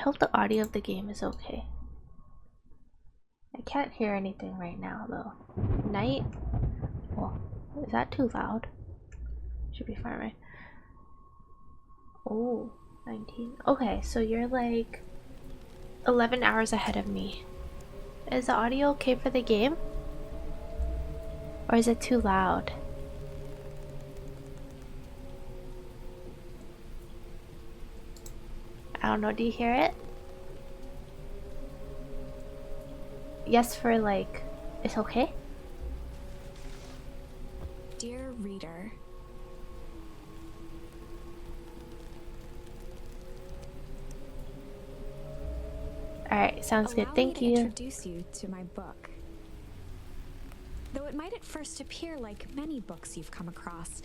hope the audio of the game is okay. I can't hear anything right now though. Night? Oh, is that too loud? Should be fine, right? Oh, 19. Okay, so you're like 11 hours ahead of me. Is the audio okay for the game? Or is it too loud? I don't know, do you hear it? Yes for like, it's okay? Dear reader, Alright, sounds good, thank you. Introduce you to my book. Though it might at first appear like many books you've come across,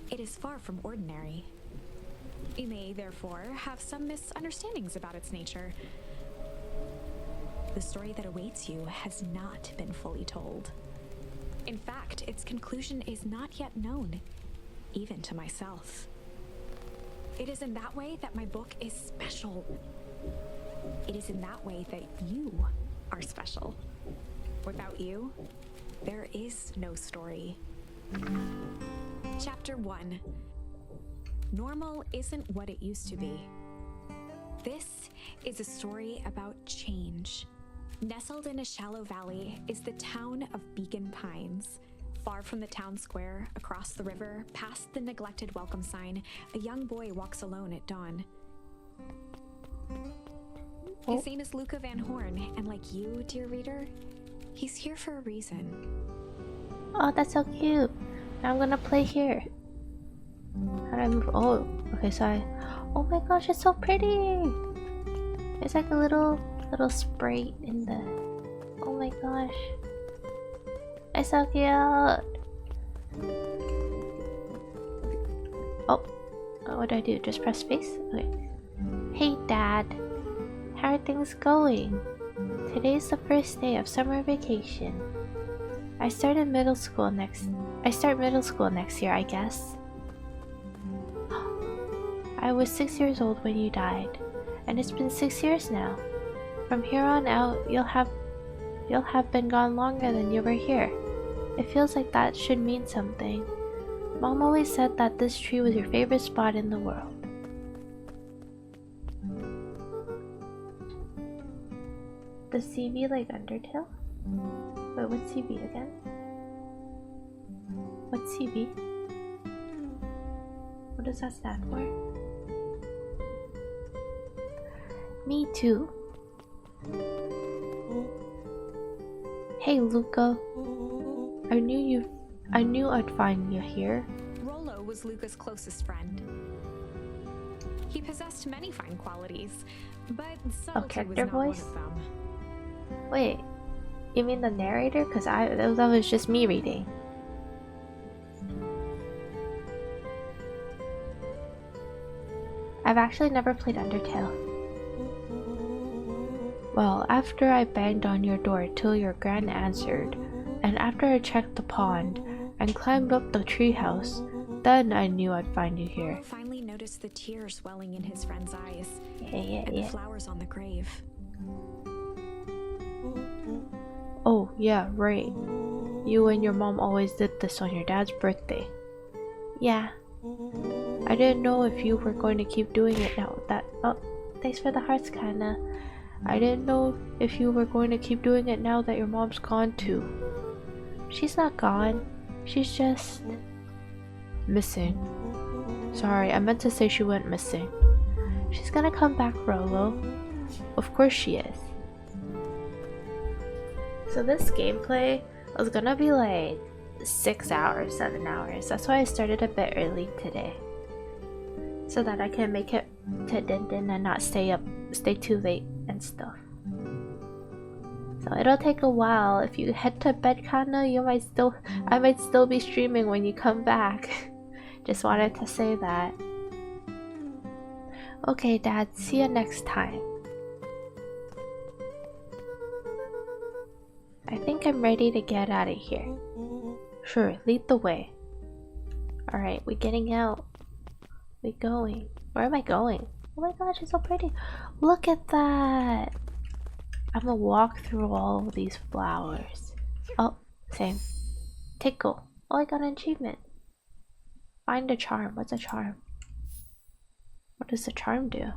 it is far from ordinary. You may, therefore, have some misunderstandings about its nature. The story that awaits you has not been fully told. In fact, its conclusion is not yet known, even to myself. It is in that way that my book is special. It is in that way that you are special. Without you, there is no story. Chapter 1. Normal isn't what it used to be. This is a story about change. Nestled in a shallow valley is the town of Beacon Pines. Far from the town square, across the river, past the neglected welcome sign, a young boy walks alone at dawn. His name is 𝖘𝖔𝖈𝖎𝖆𝖑𝖘, and like you, dear reader, he's here for a reason. Oh, that's so cute. Now I'm gonna play here. How do I move? Oh, okay, so oh my gosh, it's so pretty. It's like a little sprite in the, oh my gosh. It's so cute. Oh, what do I do? Just press space? Okay. Hey Dad, how are things going? Today's the first day of summer vacation. I start middle school next year, I guess. I was 6 years old when you died, and it's been 6 years now. From here on out, you'll have been gone longer than you were here. It feels like that should mean something. Mom always said that this tree was your favorite spot in the world. Does CB like Undertale? Wait, what's CB again? What's CB? What does that stand for? Me too. Hey Luca, I knew I'd find you here. Rollo was Luca's closest friend. He possessed many fine qualities, but subtlety was not one of them. Wait, you mean the narrator? Cause that was just me reading. I've actually never played Undertale. Well, after I banged on your door till your gran answered, and after I checked the pond and climbed up the treehouse, then I knew I'd find you here. Rollo finally noticed the tears welling in his friend's eyes, and the flowers on the grave. Oh, yeah, right. You and your mom always did this on your dad's birthday. Yeah. I didn't know if you were going to keep doing it now that— oh, thanks for the hearts, kinda. I didn't know if you were going to keep doing it now that your mom's gone too. She's not gone. She's just missing. Sorry, I meant to say she went missing. She's gonna come back, Rollo. Of course she is. So this gameplay was gonna be like 6 hours, 7 hours. That's why I started a bit early today, so that I can make it to Din and not stay too late and stuff. So it'll take a while. If you head to bed, kinda, I might still be streaming when you come back. Just wanted to say that. Okay, Dad. See you next time. I think I'm ready to get out of here. Sure, lead the way. Alright, we getting out. We going. Where am I going? Oh my gosh, it's so pretty. Look at that. I'm gonna walk through all of these flowers. Oh, same. Tickle. Oh, I got an achievement. Find a charm. What's a charm? What does the charm do?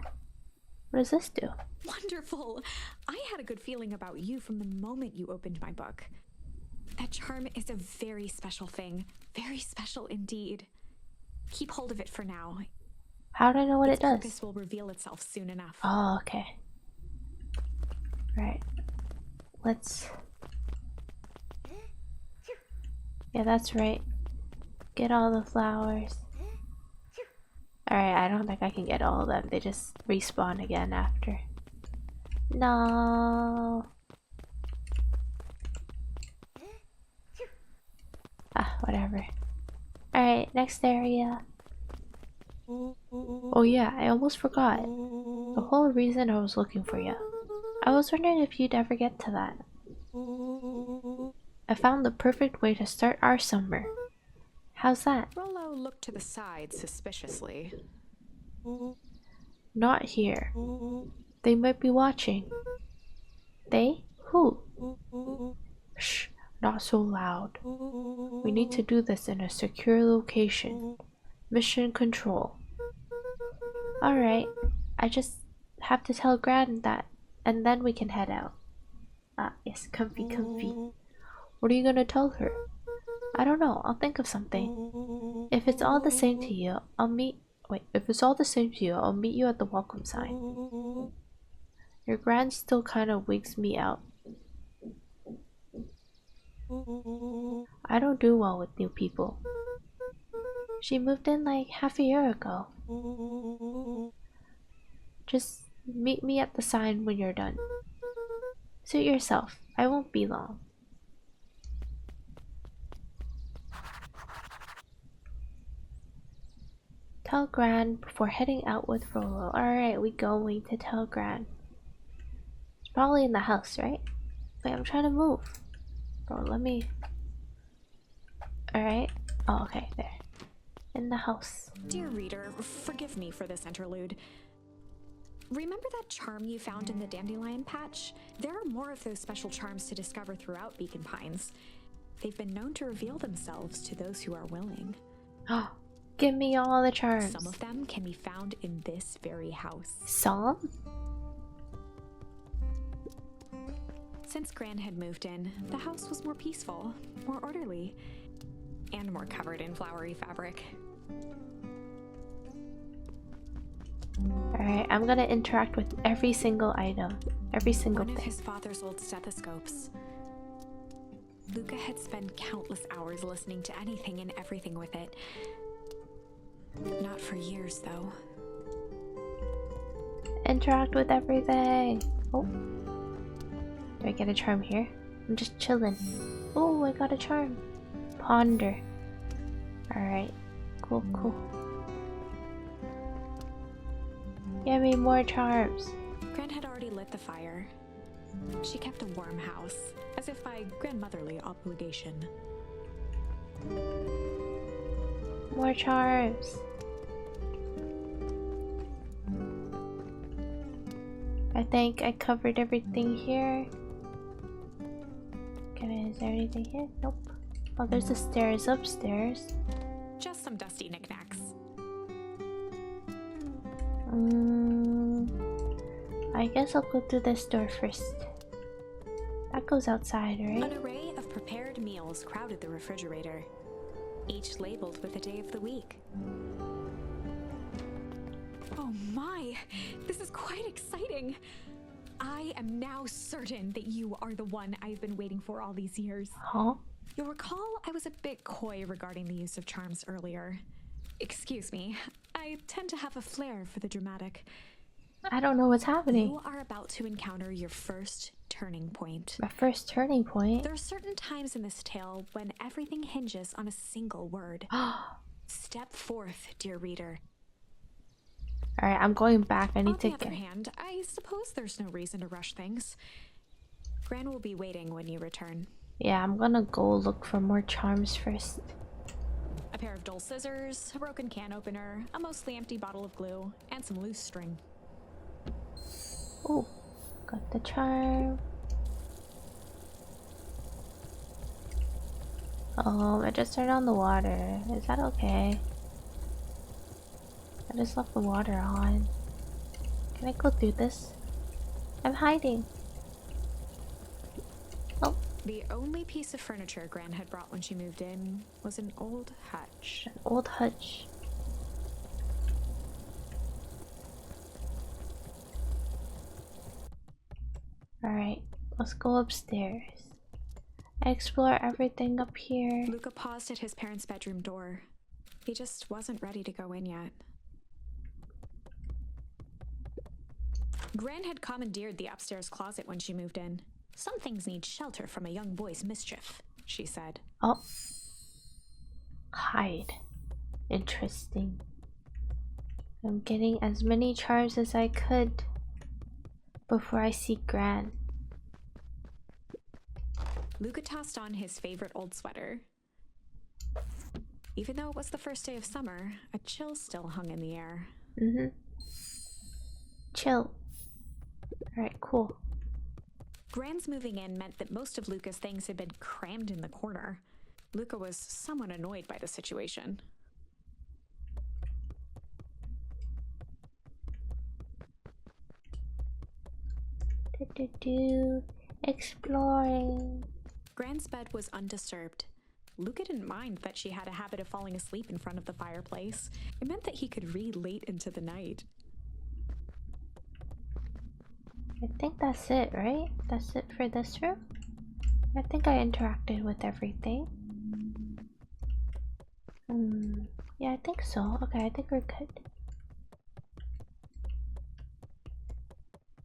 What does this do? Wonderful! I had a good feeling about you from the moment you opened my book. That charm is a very special thing. Very special indeed. Keep hold of it for now. How do I know what it does? Its purpose will reveal itself soon enough. Oh, okay. Right. Let's... Yeah, that's right. Get all the flowers. Alright, I don't think I can get all of them. They just respawn again after. No. Ah, whatever. Alright, next area. Oh yeah, I almost forgot. The whole reason I was looking for you. I was wondering if you'd ever get to that. I found the perfect way to start our summer. How's that? Rollo looked to the side suspiciously. Not here. They might be watching. They? Who? Shh, not so loud. We need to do this in a secure location. Mission control. Alright, I just have to tell Gran that, and then we can head out. Ah, yes, comfy, comfy. What are you gonna tell her? I don't know, I'll think of something. If it's all the same to you, if it's all the same to you, I'll meet you at the welcome sign. Your Gran still kinda wigs me out. I don't do well with new people. She moved in like half a year ago. Just meet me at the sign when you're done. Suit yourself, I won't be long. Tell Gran before heading out with Rollo. Alright, we going to tell Gran. It's probably in the house, right? Wait, I'm trying to move. Bro, let me... Alright. Oh, okay, there. In the house. Dear reader, forgive me for this interlude. Remember that charm you found in the dandelion patch? There are more of those special charms to discover throughout Beacon Pines. They've been known to reveal themselves to those who are willing. Oh, give me all the charms. Some of them can be found in this very house. Some? Since Gran had moved in, the house was more peaceful, more orderly, and more covered in flowery fabric. Alright, I'm gonna interact with every single item. Every single thing. One of his father's old stethoscopes. Luca had spent countless hours listening to anything and everything with it. Not for years, though. Interact with everything. Oh. Do I get a charm here? I'm just chilling. Oh, I got a charm. Ponder. Alright. Cool, cool. Give me more charms. Gran had already lit the fire. She kept a warm house, as if by grandmotherly obligation. More charms. I think I covered everything here. Okay, is there anything here? Nope. Oh, there's the stairs upstairs. Just some dusty knickknacks. I guess I'll go through this door first. That goes outside, right? An array of prepared meals crowded the refrigerator, each labeled with the day of the week. Oh my! This is quite exciting! I am now certain that you are the one I've been waiting for all these years. Huh? You'll recall I was a bit coy regarding the use of charms earlier. Excuse me, I tend to have a flair for the dramatic. I don't know what's happening. You are about to encounter your first turning point. My first turning point? There are certain times in this tale when everything hinges on a single word. Step forth, dear reader. Alright, I'm going back. I need to On the other hand, I suppose there's no reason to rush things. Gran will be waiting when you return. Yeah, I'm gonna go look for more charms first. A pair of dull scissors, a broken can opener, a mostly empty bottle of glue, and some loose string. Oh, got the charm. I just turned on the water. Is that okay? I just left the water on. Can I go through this? I'm hiding. Oh. The only piece of furniture Gran had brought when she moved in was an old hutch. An old hutch. Alright, let's go upstairs. Explore everything up here. Luca paused at his parents' bedroom door. He just wasn't ready to go in yet. Gran had commandeered the upstairs closet when she moved in. Some things need shelter from a young boy's mischief, she said. Oh. Hide. Interesting. I'm getting as many charms as I could before I see Gran. Luca tossed on his favorite old sweater. Even though it was the first day of summer, a chill still hung in the air. Chill. Alright, cool. Gran's moving in meant that most of Luca's things had been crammed in the corner. Luca was somewhat annoyed by the situation. Exploring. Gran's bed was undisturbed. Luca didn't mind that she had a habit of falling asleep in front of the fireplace. It meant that he could read late into the night. I think that's it, right? That's it for this room? I think I interacted with everything. Yeah, I think so. Okay, I think we're good.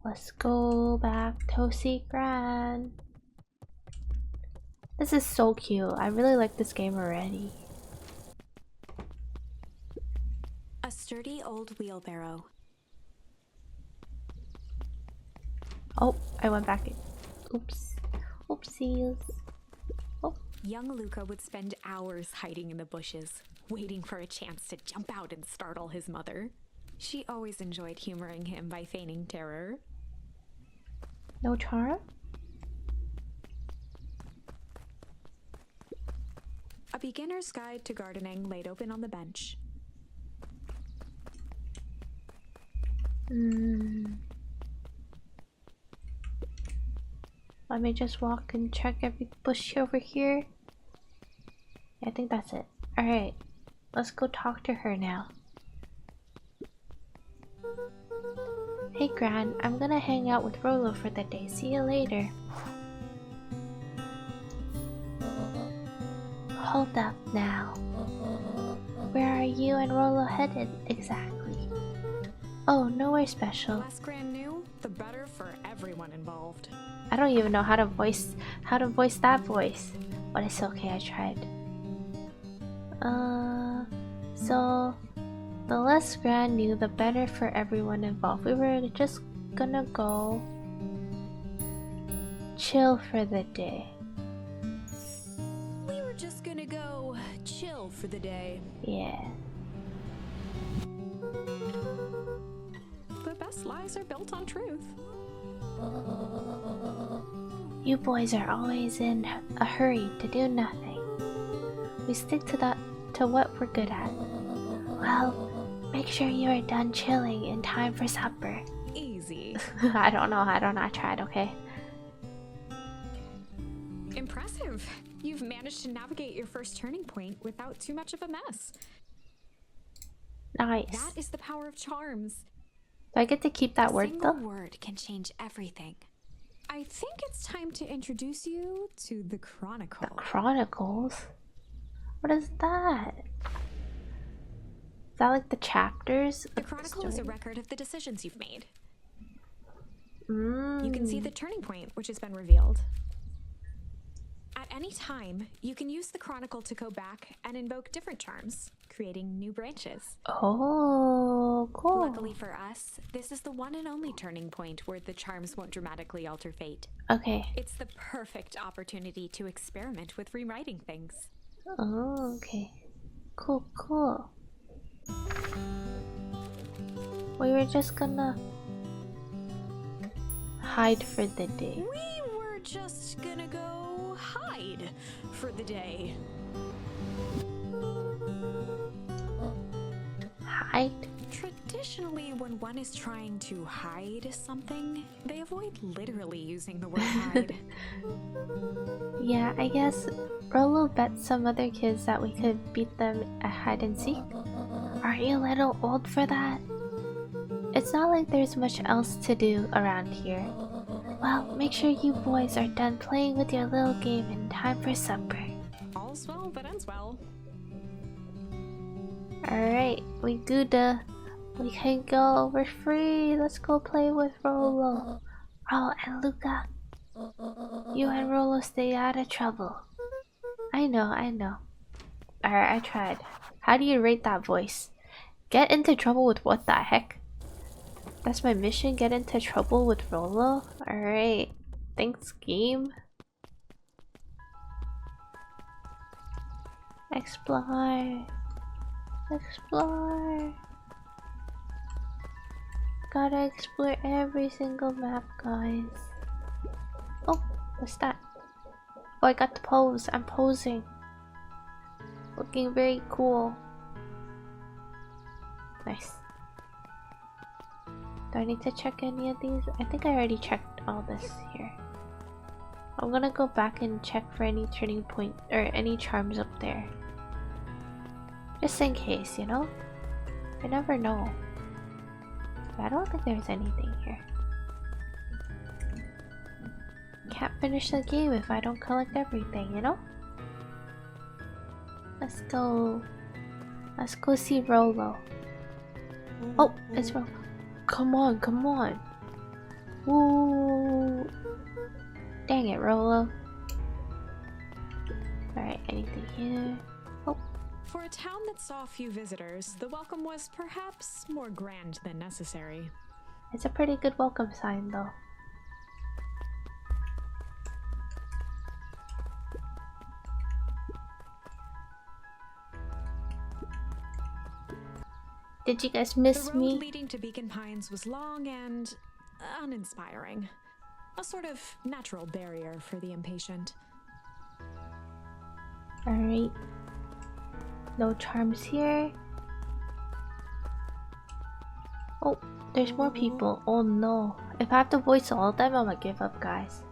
Let's go back to see Gran. This is so cute. I really like this game already. A sturdy old wheelbarrow. Oh, I went back in. Oops. Oopsies. Oh. Young Luca would spend hours hiding in the bushes, waiting for a chance to jump out and startle his mother. She always enjoyed humoring him by feigning terror. No charm? A beginner's guide to gardening laid open on the bench. Let me just walk and check every bush over here. I think that's it. Alright, let's go talk to her now. Hey Gran, I'm gonna hang out with Rollo for the day. See you later. Hold up now. Where are you and Rollo headed exactly? Oh, nowhere special. The less Gran knew, the better for everyone involved. I don't even know how to voice that voice, but it's okay, I tried. So the less Gran knew, the better for everyone involved. We were just gonna go chill for the day. We were just gonna go chill for the day. Yeah. The best lies are built on truth. You boys are always in a hurry to do nothing. We stick to what we're good at. Well, make sure you are done chilling in time for supper. Easy. I don't know, I tried, okay? Impressive. You've managed to navigate your first turning point without too much of a mess. Nice. That is the power of charms. Do I get to keep that word though? A single word can change everything. I think it's time to introduce you to the Chronicle. The Chronicles? What is that? Is that like the chapters? The Chronicle is a record of the decisions you've made. You You can see the turning point which has been revealed. At any time, you can use the Chronicle to go back and invoke different charms, creating new branches. Oh, cool. Luckily for us, this is the one and only turning point where the charms won't dramatically alter fate. Okay. It's the perfect opportunity to experiment with rewriting things. Oh, okay. Cool, cool. We were just gonna hide for the day. We were just gonna go hide for the day. Hide? Traditionally, when one is trying to hide something, they avoid literally using the word hide. Yeah, I guess Rolo bet some other kids that we could beat them at hide and seek. Are you a little old for that? It's not like there's much else to do around here. Well, make sure you boys are done playing with your little game in time for supper. All's well that ends well. Alright, we good. We can go. We're free. Let's go play with Rolo. Oh, and Luca. You and Rolo stay out of trouble. I know. Alright, I tried. How do you rate that voice? Get into trouble with what the heck? That's my mission? Get into trouble with Rolo? Alright. Thanks, game. Explore. Explore. Gotta explore every single map, guys. Oh, what's that? Oh, I got the pose. I'm posing. Looking very cool. Nice. Do I need to check any of these? I think I already checked all this here. I'm gonna go back and check for any turning point or any charms up there. Just in case, you know? I never know. But I don't think there's anything here. Can't finish the game if I don't collect everything, you know? Let's go. Let's go see Rolo. Oh, it's Rolo. Come on, come on. Woo. Dang it, Rolo. Alright, anything here? Oh. For a town that saw few visitors, the welcome was perhaps more grand than necessary. It's a pretty good welcome sign, though. Did you guys miss me? The road leading to Beacon Pines was long and uninspiring. A sort of natural barrier for the impatient. Alright. No charms here. Oh, there's more people. Oh no. If I have to voice all of them, I'm gonna give up, guys.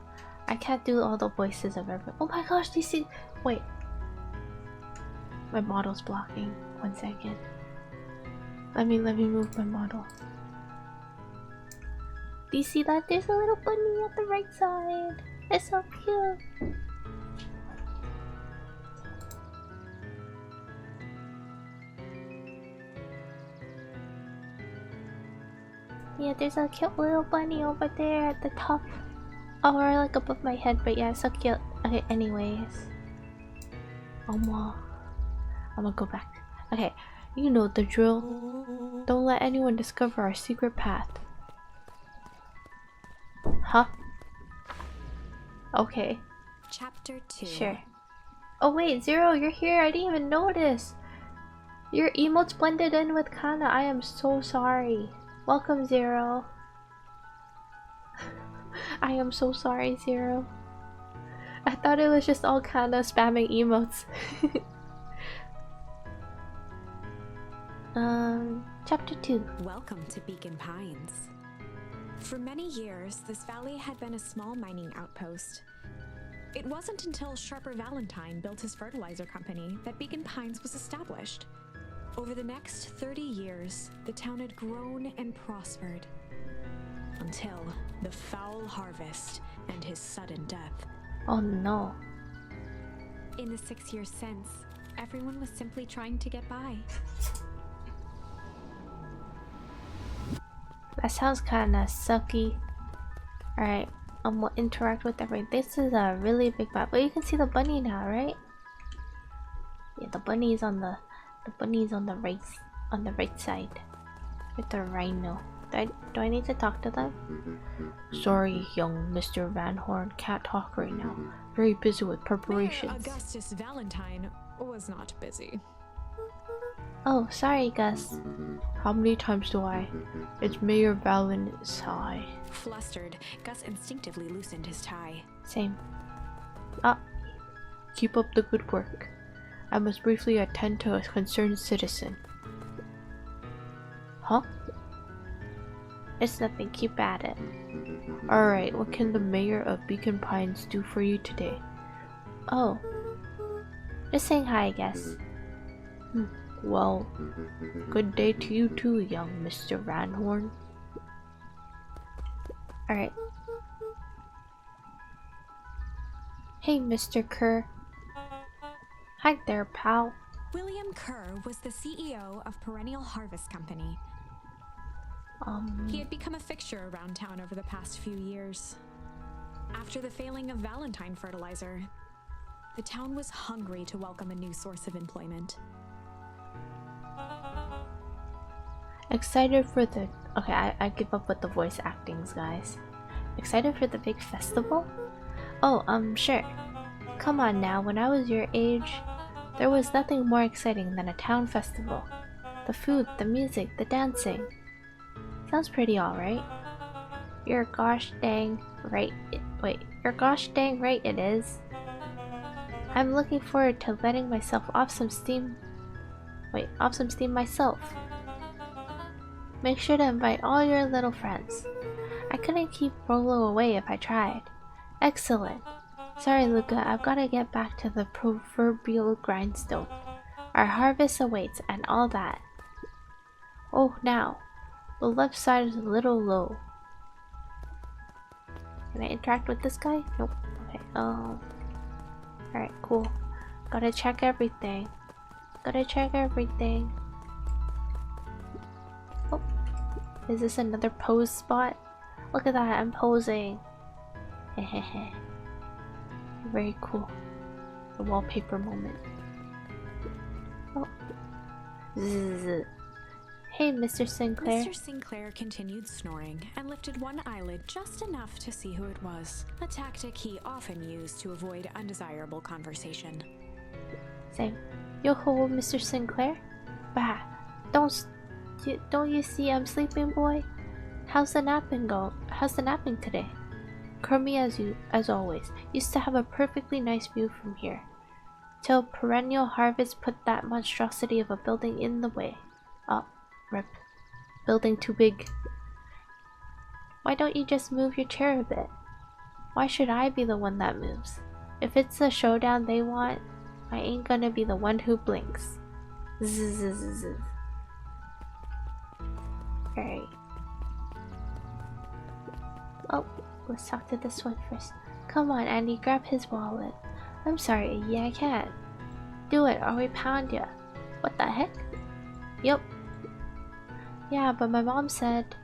I can't do all the voices of everyone. Oh my gosh, do you see? Wait. My model's blocking. 1 second. Let me move my model. Do you see that? There's a little bunny at the right side. It's so cute. Yeah, there's a cute little bunny over there at the top. Oh, or like above my head, but yeah, it's so cute. Okay, anyways. I'm gonna go back. Okay, you know the drill. Don't let anyone discover our secret path. Huh? Okay. Chapter 2. Sure. Oh wait, Zero, you're here. I didn't even notice. Your emotes blended in with Kana. I am so sorry. Welcome, Zero. I am so sorry, Zero. I thought it was just all Kana spamming emotes. Chapter 2. Welcome to Beacon Pines. For many years, this valley had been a small mining outpost. It wasn't until Sharper Valentine built his fertilizer company that Beacon Pines was established. Over the next 30 years, the town had grown and prospered. Until the foul harvest and his sudden death. Oh no. In the 6 years since, everyone was simply trying to get by. That sounds kinda sucky. Alright, I'm gonna interact with everything. This is a really big map, but you can see the bunny now, right? Yeah, the bunny's on the right side. With the rhino. Do I need to talk to them? Sorry, young Mr. Van Horn, can't talk right now. Very busy with preparations. Mayor Augustus Valentine was not busy. Oh, sorry, Gus. How many times do I? It's Mayor Valentine. Flustered, Gus instinctively loosened his tie. Same. Ah, keep up the good work. I must briefly attend to a concerned citizen. Huh? It's nothing, keep at it. Alright, what can the mayor of Beacon Pines do for you today? Oh. Just saying hi, I guess. Well, good day to you too, young Mr. Ranhorn. Alright. Hey, Mr. Kerr. Hi there, pal. William Kerr was the CEO of Perennial Harvest Company. He had become a fixture around town over the past few years. After the failing of Valentine fertilizer, the town was hungry to welcome a new source of employment. Excited for the... Okay, I give up with the voice actings, guys. Excited for the big festival? Oh, sure. Come on now, when I was your age, there was nothing more exciting than a town festival. The food, the music, the dancing. Sounds pretty alright. You're gosh dang right. You're gosh dang right it is. I'm looking forward to letting myself off some steam. Off some steam myself. Make sure to invite all your little friends. I couldn't keep Rolo away if I tried. Excellent. Sorry, Luca, I've got to get back to the proverbial grindstone. Our harvest awaits and all that. Oh, now. The left side is a little low. Can I interact with this guy? Nope. Okay. Alright, cool. Gotta check everything. Gotta check everything. Oh. Is this another pose spot? Look at that, I'm posing. Hehehe. Very cool. The wallpaper moment. Oh. Zzz. Hey, Mr. Sinclair. Mr. Sinclair continued snoring and lifted one eyelid just enough to see who it was, a tactic he often used to avoid undesirable conversation. Same. Yo-ho, Mr. Sinclair? Bah, don't you see I'm sleeping, boy? How's the napping today? Crummy as always. Used to have a perfectly nice view from here. Till Perennial Harvest put that monstrosity of a building in the way. Oh, rip. Building too big. Why don't you just move your chair a bit? Why should I be the one that moves? If it's the showdown they want, I ain't gonna be the one who blinks. Zzz. Alright. Oh, let's talk to this one first. Come on, Andy, grab his wallet. I'm sorry, yeah, I can't. Do it, or we pound ya. What the heck? Yup. Yeah, but my mom said...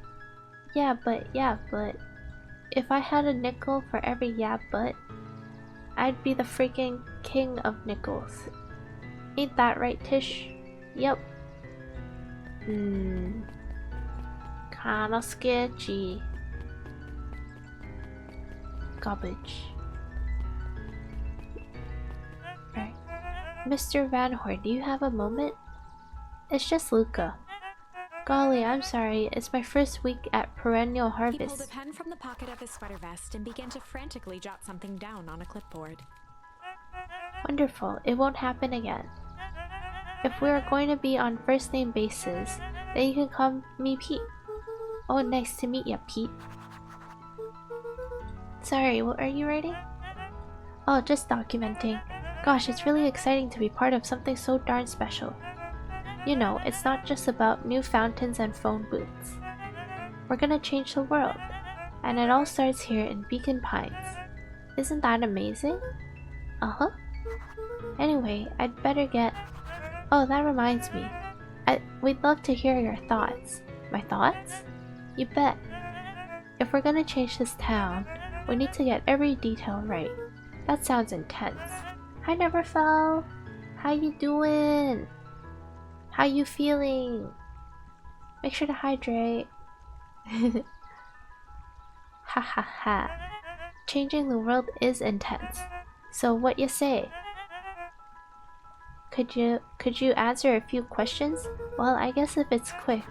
Yeah, but... If I had a nickel for every yeah, but... I'd be the freaking king of nickels. Ain't that right, Tish? Yup. Kinda sketchy. Garbage. Right. Mr. Ranhorn, do you have a moment? It's just Luca. Golly, I'm sorry. It's my first week at Perennial Harvest. He pulled a pen from the pocket of his sweater vest and began to frantically jot something down on a clipboard. Wonderful. It won't happen again. If we are going to be on first name basis, then you can call me Pete. Oh, nice to meet ya, Pete. Sorry, what are you writing? Oh, just documenting. Gosh, it's really exciting to be part of something so darn special. You know, it's not just about new fountains and phone booths. We're gonna change the world. And it all starts here in Beacon Pines. Isn't that amazing? Uh-huh. Anyway, I'd better get... Oh, that reminds me. We'd love to hear your thoughts. My thoughts? You bet. If we're gonna change this town, we need to get every detail right. That sounds intense. Hi, Neverfell. How you doing? How you feeling? Make sure to hydrate. Ha ha ha. Changing the world is intense. So what you say? Could you answer a few questions? Well, I guess if it's quick.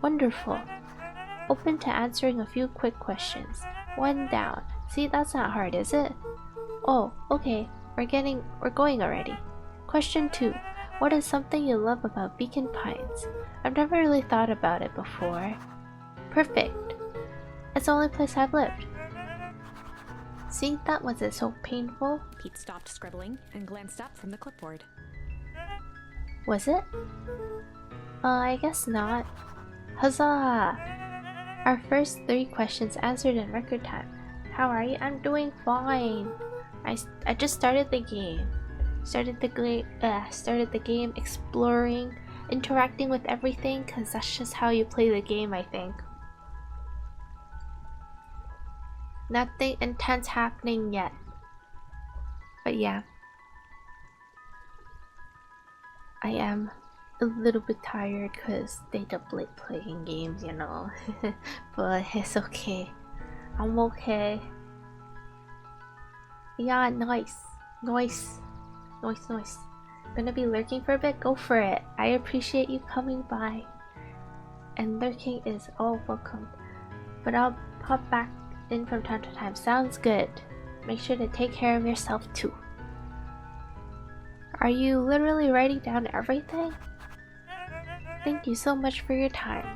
Wonderful. Open to answering a few quick questions. 1 down. See, that's not hard, is it? Oh, okay. We're going already. Question 2. What is something you love about Beacon Pines? I've never really thought about it before. Perfect. It's the only place I've lived. See, that wasn't so painful. Pete stopped scribbling and glanced up from the clipboard. Was it? I guess not. Huzzah! Our first 3 questions answered in record time. How are you? I'm doing fine. I just started the game. Started the game, exploring, interacting with everything, cause that's just how you play the game, I think. Nothing intense happening yet. But yeah. I am a little bit tired because stayed up late playing games, you know. But it's okay. I'm okay. Yeah, nice. Gonna be lurking for a bit? Go for it. I appreciate you coming by. And lurking is all welcome. But I'll pop back in from time to time. Sounds good. Make sure to take care of yourself too. Are you literally writing down everything? Thank you so much for your time.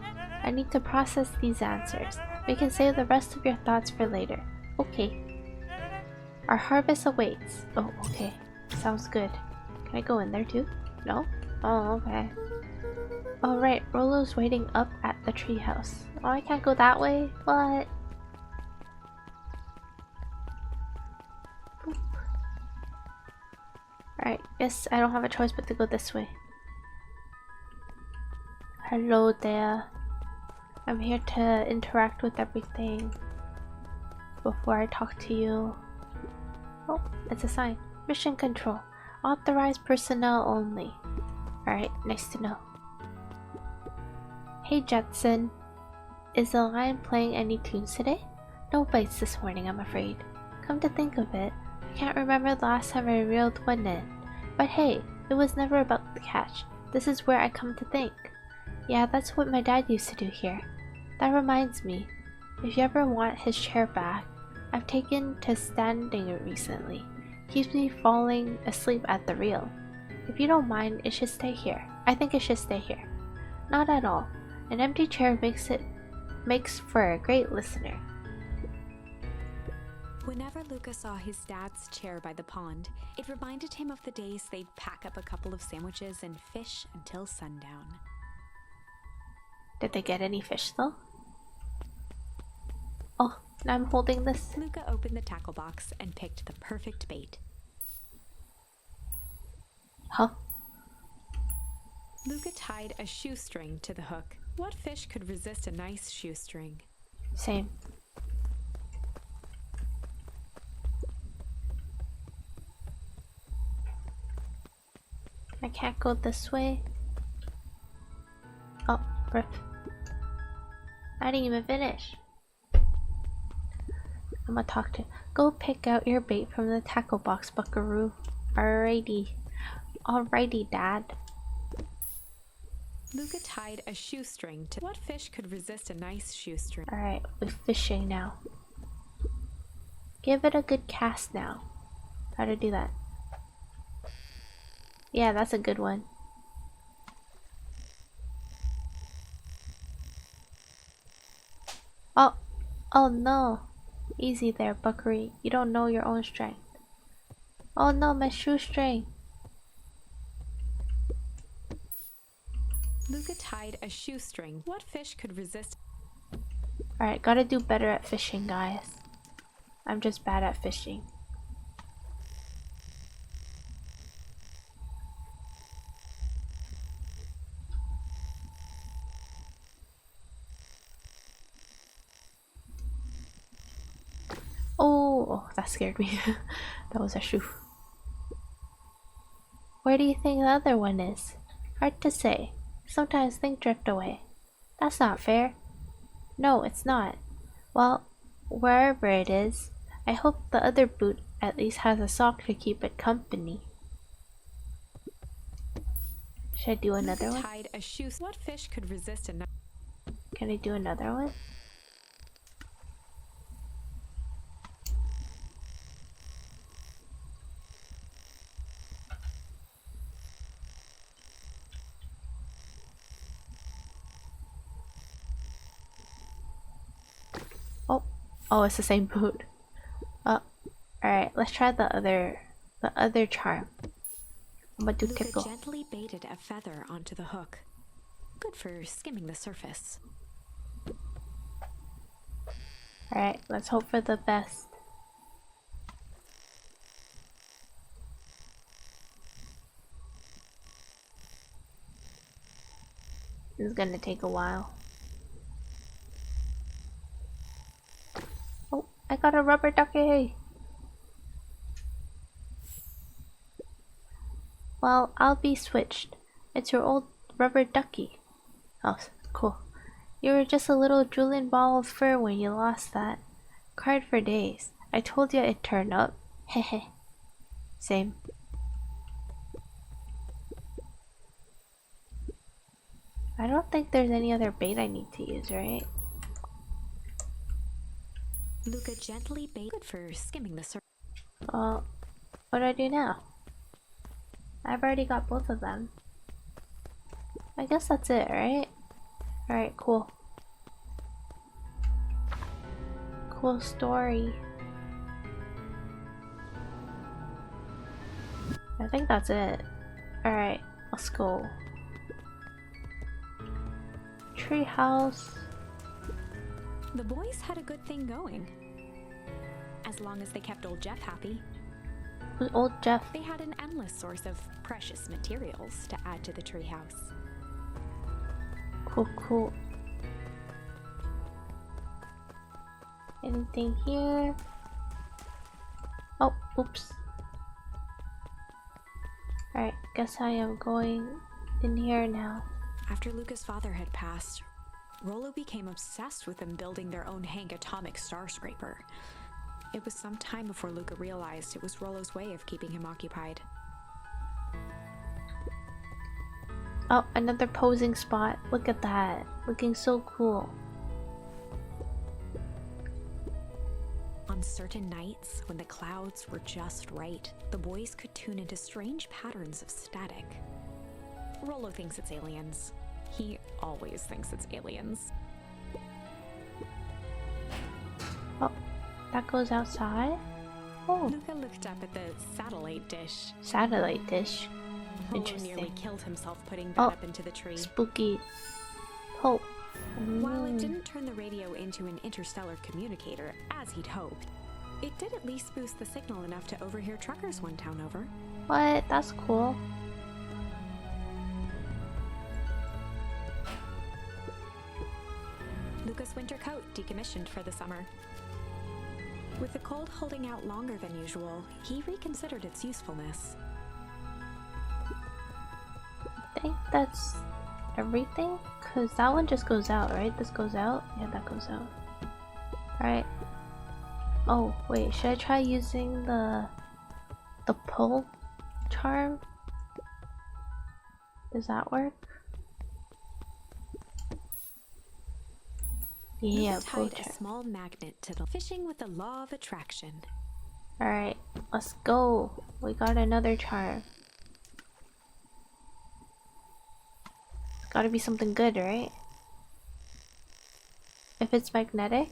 I need to process these answers. We can save the rest of your thoughts for later. Okay. Our harvest awaits. Oh, okay. Sounds good. Can I go in there too? No? Oh, okay. Alright, Rolo's waiting up at the treehouse. Oh, I can't go that way? What? Alright, guess I don't have a choice but to go this way. Hello there. I'm here to interact with everything before I talk to you. Oh, it's a sign. Mission control. Authorized personnel only. Alright, nice to know. Hey Jetson. Is the line playing any tunes today? No bites this morning, I'm afraid. Come to think of it, I can't remember the last time I reeled one in. But hey, it was never about the catch. This is where I come to think. Yeah, that's what my dad used to do here. That reminds me, if you ever want his chair back, I've taken to standing it recently. Keeps me falling asleep at the reel. If you don't mind, it should stay here. I think it should stay here. Not at all. An empty chair makes for a great listener. Whenever Luca saw his dad's chair by the pond, it reminded him of the days they'd pack up a couple of sandwiches and fish until sundown. Did they get any fish though? Oh, now I'm holding this. Luca opened the tackle box and picked the perfect bait. Huh? Luca tied a shoestring to the hook. What fish could resist a nice shoestring? Same. I can't go this way. Oh, rip. I didn't even finish. I'm gonna talk to. Go pick out your bait from the tackle box, buckaroo. Alrighty. Alrighty, Dad. Luca tied a shoestring to. What fish could resist a nice shoestring? Alright, we're fishing now. Give it a good cast now. How to do that? Yeah, that's a good one. Oh, oh no. Easy there, buckaroo. You don't know your own strength. Oh no, my shoestring. Luca tied a shoestring. What fish could resist? Alright, gotta do better at fishing, guys. I'm just bad at fishing. Oh, that scared me. That was a shoe. Where do you think the other one is? Hard to say. Sometimes things drift away. That's not fair. No, it's not. Well, wherever it is, I hope the other boot at least has a sock to keep it company. Should I do another one? Tied a shoe. What fish could resist enough? Can I do another one? Oh, it's the same boot. Alright, let's try the other charm. I'm gonna do Luca 𝖘𝖔𝖈. gently baited a feather onto the hook. Good for skimming the surface. Alright, let's hope for the best. This is gonna take a while. Oh, I got a rubber ducky! Well, I'll be switched. It's your old rubber ducky. Oh, cool. You were just a little drooling ball of fur when you lost that. Cried for days. I told you it'd turn up. Hehe. Same. I don't think there's any other bait I need to use, right? Luca gently baited. Good for skimming the surface. Well, what do I do now? I've already got both of them. I guess that's it, right? Alright, cool. Cool story. I think that's it. Alright, let's go. Treehouse. The boys had a good thing going. As long as they kept old Jeff happy. Who's old Jeff? They had an endless source of precious materials to add to the treehouse. Cool, cool. Anything here? Oh, oops. Alright, guess I am going in here now. After Luca's father had passed, Rollo became obsessed with them building their own Hank atomic star scraper. It was some time before Luca realized it was Rollo's way of keeping him occupied. Oh, another posing spot. Look at that. Looking so cool. On certain nights, when the clouds were just right, the boys could tune into strange patterns of static. Rollo thinks it's aliens. He always thinks it's aliens. Oh, that goes outside? Oh. Luca looked up at the satellite dish. Satellite dish. Rollo Interesting. nearly killed himself putting that up into the tree. Spooky Pope. While it didn't turn the radio into an interstellar communicator, as he'd hoped, it did at least boost the signal enough to overhear truckers one town over. What? That's cool. Luca's winter coat decommissioned for the summer. With the cold holding out longer than usual, he reconsidered its usefulness. I think that's everything, because that one just goes out, right? This goes out? Yeah, that goes out. Alright. Oh, wait, should I try using the pull charm? Does that work? Yeah, Luca pull tied charm. a small magnet to the fishing with the law of attraction. Alright, let's go. We got another charm. It's gotta be something good, right? If it's magnetic.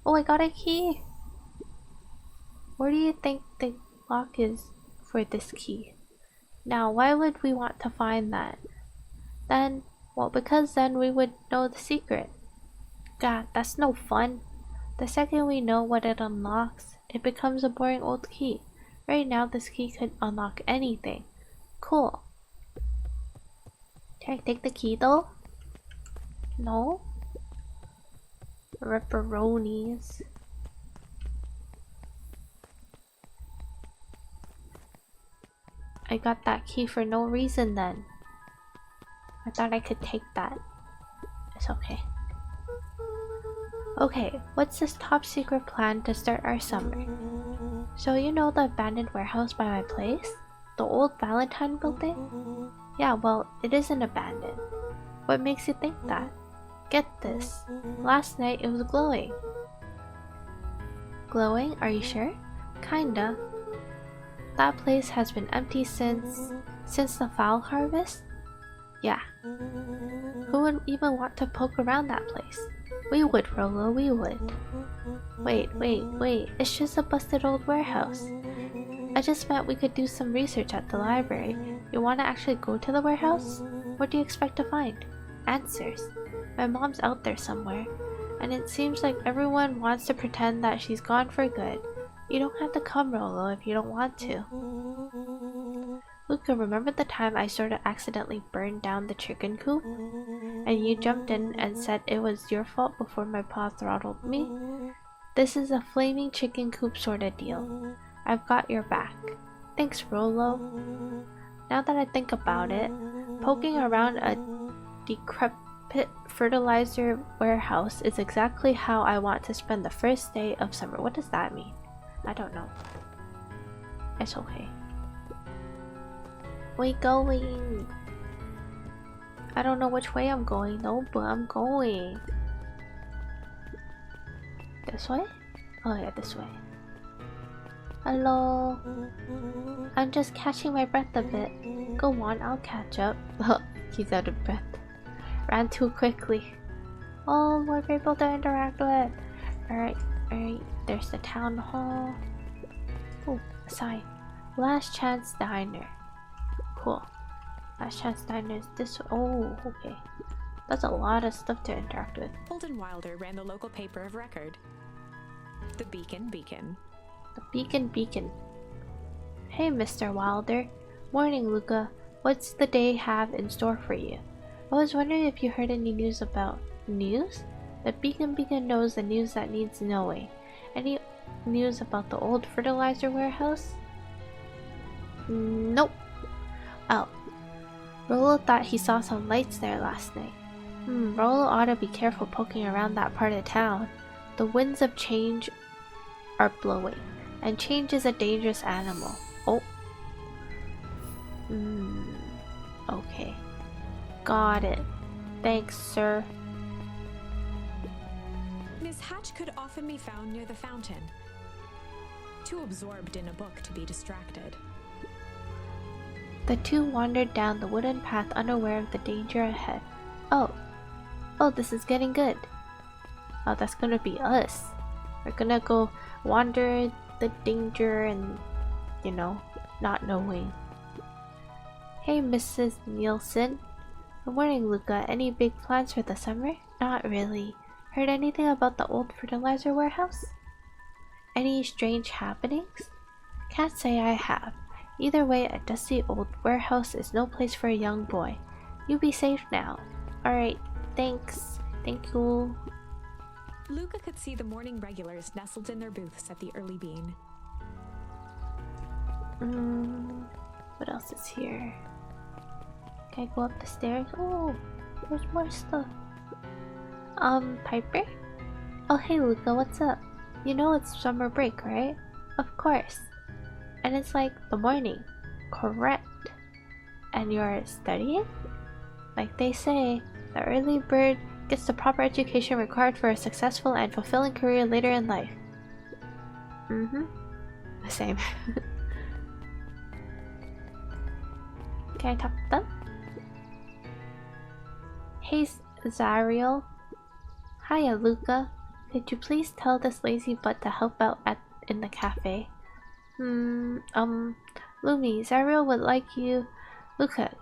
Oh, I got a key! Where do you think the lock is for this key? Now, why would we want to find that? Then, well, because then we would know the secret. God, that's no fun. The second we know what it unlocks, it becomes a boring old key. Right now, this key could unlock anything. Cool. Can I take the key though? No? Ripperonis. I got that key for no reason then. I thought I could take that. It's okay. Okay, what's this top secret plan to start our summer? So you know the abandoned warehouse by my place? The old Valentine building? Yeah, well, it isn't abandoned. What makes you think that? Get this. Last night it was glowing. Glowing? Are you sure? Kinda. That place has been empty since the fowl harvest? Yeah. Who would even want to poke around that place? We would, Rolo, we would. Wait. It's just a busted old warehouse. I just meant we could do some research at the library. You want to actually go to the warehouse? What do you expect to find? Answers. My mom's out there somewhere, and it seems like everyone wants to pretend that she's gone for good. You don't have to come, Rolo, if you don't want to. Luca, remember the time I sort of accidentally burned down the chicken coop? And you jumped in and said it was your fault before my paw throttled me? This is a flaming chicken coop sort of deal. I've got your back. Thanks, Rolo. Now that I think about it, poking around a decrepit fertilizer warehouse is exactly how I want to spend the first day of summer. What does that mean? I don't know. It's okay. We going. I don't know which way I'm going though, but I'm going. This way? Oh yeah, this way. Hello. I'm just catching my breath a bit. Go on, I'll catch up. He's out of breath. Ran too quickly. Oh, more people to interact with. Alright. There's the town hall. Oh, a sign. Last Chance Diner. Cool. Last Chance Diner is this. Oh, okay. That's a lot of stuff to interact with. Holden Wilder ran the local paper of record. The Beacon. The Beacon. Hey, Mr. Wilder. Morning, Luca. What's the day have in store for you? I was wondering if you heard any news about... News? The Beacon knows the news that needs knowing. Any news about the old fertilizer warehouse? Nope. Oh. Rolo thought he saw some lights there last night. Rolo ought to be careful poking around that part of town. The winds of change are blowing, and change is a dangerous animal. Oh. Okay. Got it. Thanks, sir. Miss Hatch could often be found near the fountain, too absorbed in a book to be distracted. The two wandered down the wooden path, unaware of the danger ahead. Oh, this is getting good. Oh, that's gonna be us. We're gonna go wander the danger and, you know, not knowing. Hey, Mrs. Nielsen. Good morning, Luca. Any big plans for the summer? Not really. Heard anything about the old fertilizer warehouse? Any strange happenings? Can't say I have. Either way, a dusty old warehouse is no place for a young boy. You be safe now. Alright, thanks. Thank you. Luca could see the morning regulars nestled in their booths at the early bean. What else is here? Can I go up the stairs? Oh, there's more stuff. Piper? Oh, hey Luca, what's up? You know it's summer break, right? Of course. And it's like the morning. Correct. And you're studying? Like they say, the early bird gets the proper education required for a successful and fulfilling career later in life. The same. Can I talk to them? Hey, Zariel. Hiya, Luca. Could you please tell this lazy butt to help out in the cafe? Lumi, Zariel would like you... Luca,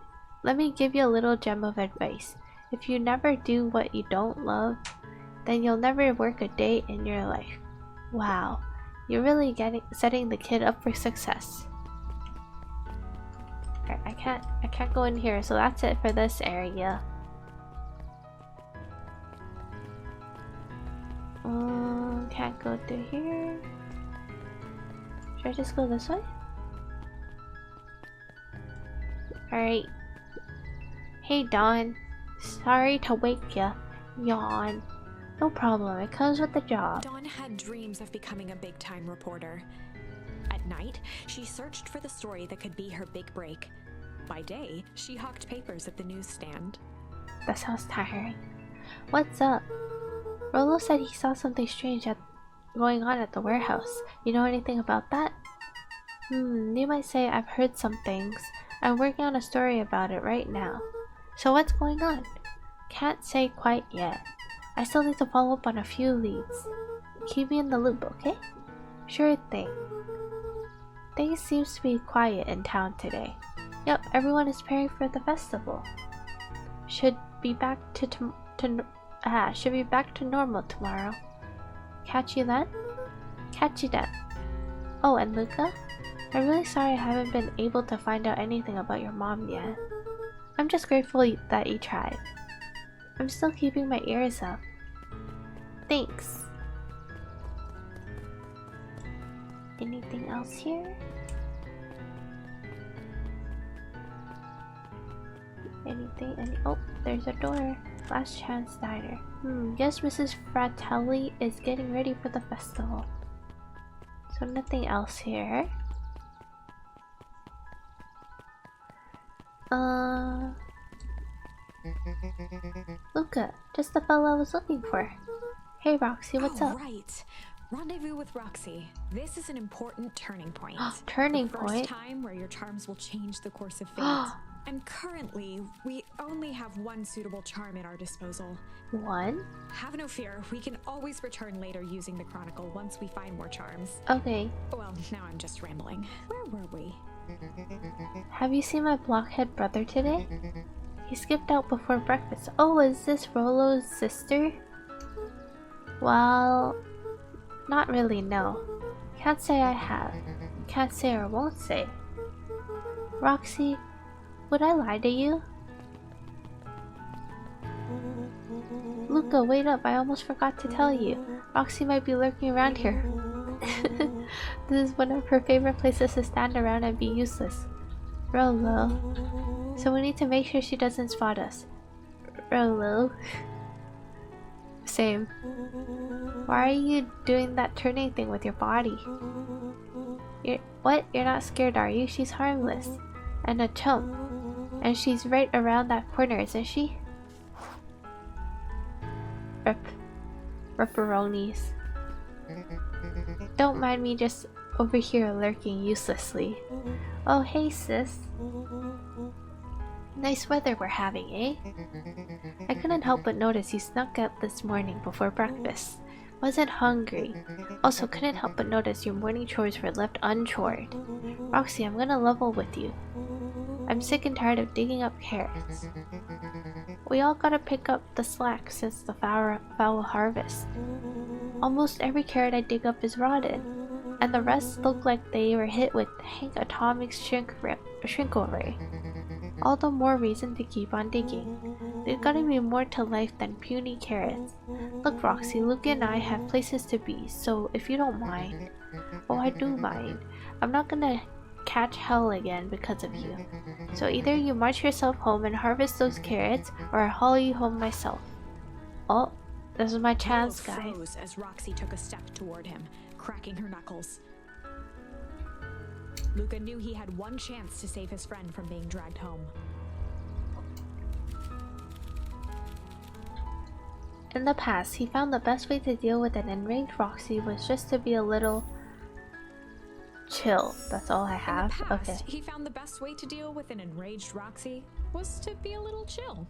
let me give you a little gem of advice. If you never do what you don't love, then you'll never work a day in your life. Wow, you're really setting the kid up for success. Alright, I can't go in here, so that's it for this area. Can't go through here. Should I just go this way? Alright. Hey Dawn. Sorry to wake ya. Yawn. No problem, it comes with the job. Dawn had dreams of becoming a big-time reporter. At night, she searched for the story that could be her big break. By day, she hawked papers at the newsstand. That sounds tiring. What's up? Rolo said he saw something strange going on at the warehouse. You know anything about that? You might say I've heard some things. I'm working on a story about it right now. So what's going on? Can't say quite yet. I still need to follow up on a few leads. Keep me in the loop, okay? Sure thing. Things seems to be quiet in town today. Yep, everyone is preparing for the festival. Should be back to normal tomorrow. Catch you then? Catch you then. Oh, and Luca? I'm really sorry I haven't been able to find out anything about your mom yet. I'm just grateful that you tried. I'm still keeping my ears up. Thanks. Anything else here? Oh, there's a door. Last Chance Diner. Guess Mrs. Fratelli is getting ready for the festival. So nothing else here. Luca, just the fellow I was looking for. Hey Roxy, what's up? Right. Rendezvous with Roxy. This is an important turning point. Turning the point? First time where your charms will change the course of fate. And currently, we only have one suitable charm at our disposal. One? Have no fear, we can always return later using the Chronicle once we find more charms. Okay. Well, now I'm just rambling. Where were we? Have you seen my blockhead brother today? He skipped out before breakfast. Oh, is this Rolo's sister? Well, not really, no. Can't say I have. Can't say or won't say. Roxy, would I lie to you? Luca, wait up, I almost forgot to tell you. Roxy might be lurking around here. This is one of her favorite places to stand around and be useless. Rolo. So we need to make sure she doesn't spot us. Rolo. Same. Why are you doing that turning thing with your body? What? You're not scared, are you? She's harmless. And a chump. And she's right around that corner, isn't she? Ripperonis. Don't mind me just over here lurking uselessly. Oh, hey sis. Nice weather we're having, eh? I couldn't help but notice you snuck out this morning before breakfast. Wasn't hungry. Also couldn't help but notice your morning chores were left unchored. Roxy, I'm gonna level with you. I'm sick and tired of digging up carrots. We all gotta pick up the slack since the foul harvest. Almost every carrot I dig up is rotted, and the rest look like they were hit with Hank Atomic's shrinkle ray. All the more reason to keep on digging. There's gotta be more to life than puny carrots. Look, Roxy, Luke and I have places to be, so if you don't mind... Oh, I do mind. I'm not gonna catch hell again because of you. So either you march yourself home and harvest those carrots, or I'll haul you home myself. Oh, this is my chance, guys. Froze as Roxy took a step toward him, cracking her knuckles. Luca knew he had one chance to save his friend from being dragged home. In the past, he found the best way to deal with an enraged Roxy was just to be a little chill. That's all I have. In the past, okay. He found the best way to deal with an enraged Roxy was to be a little chill.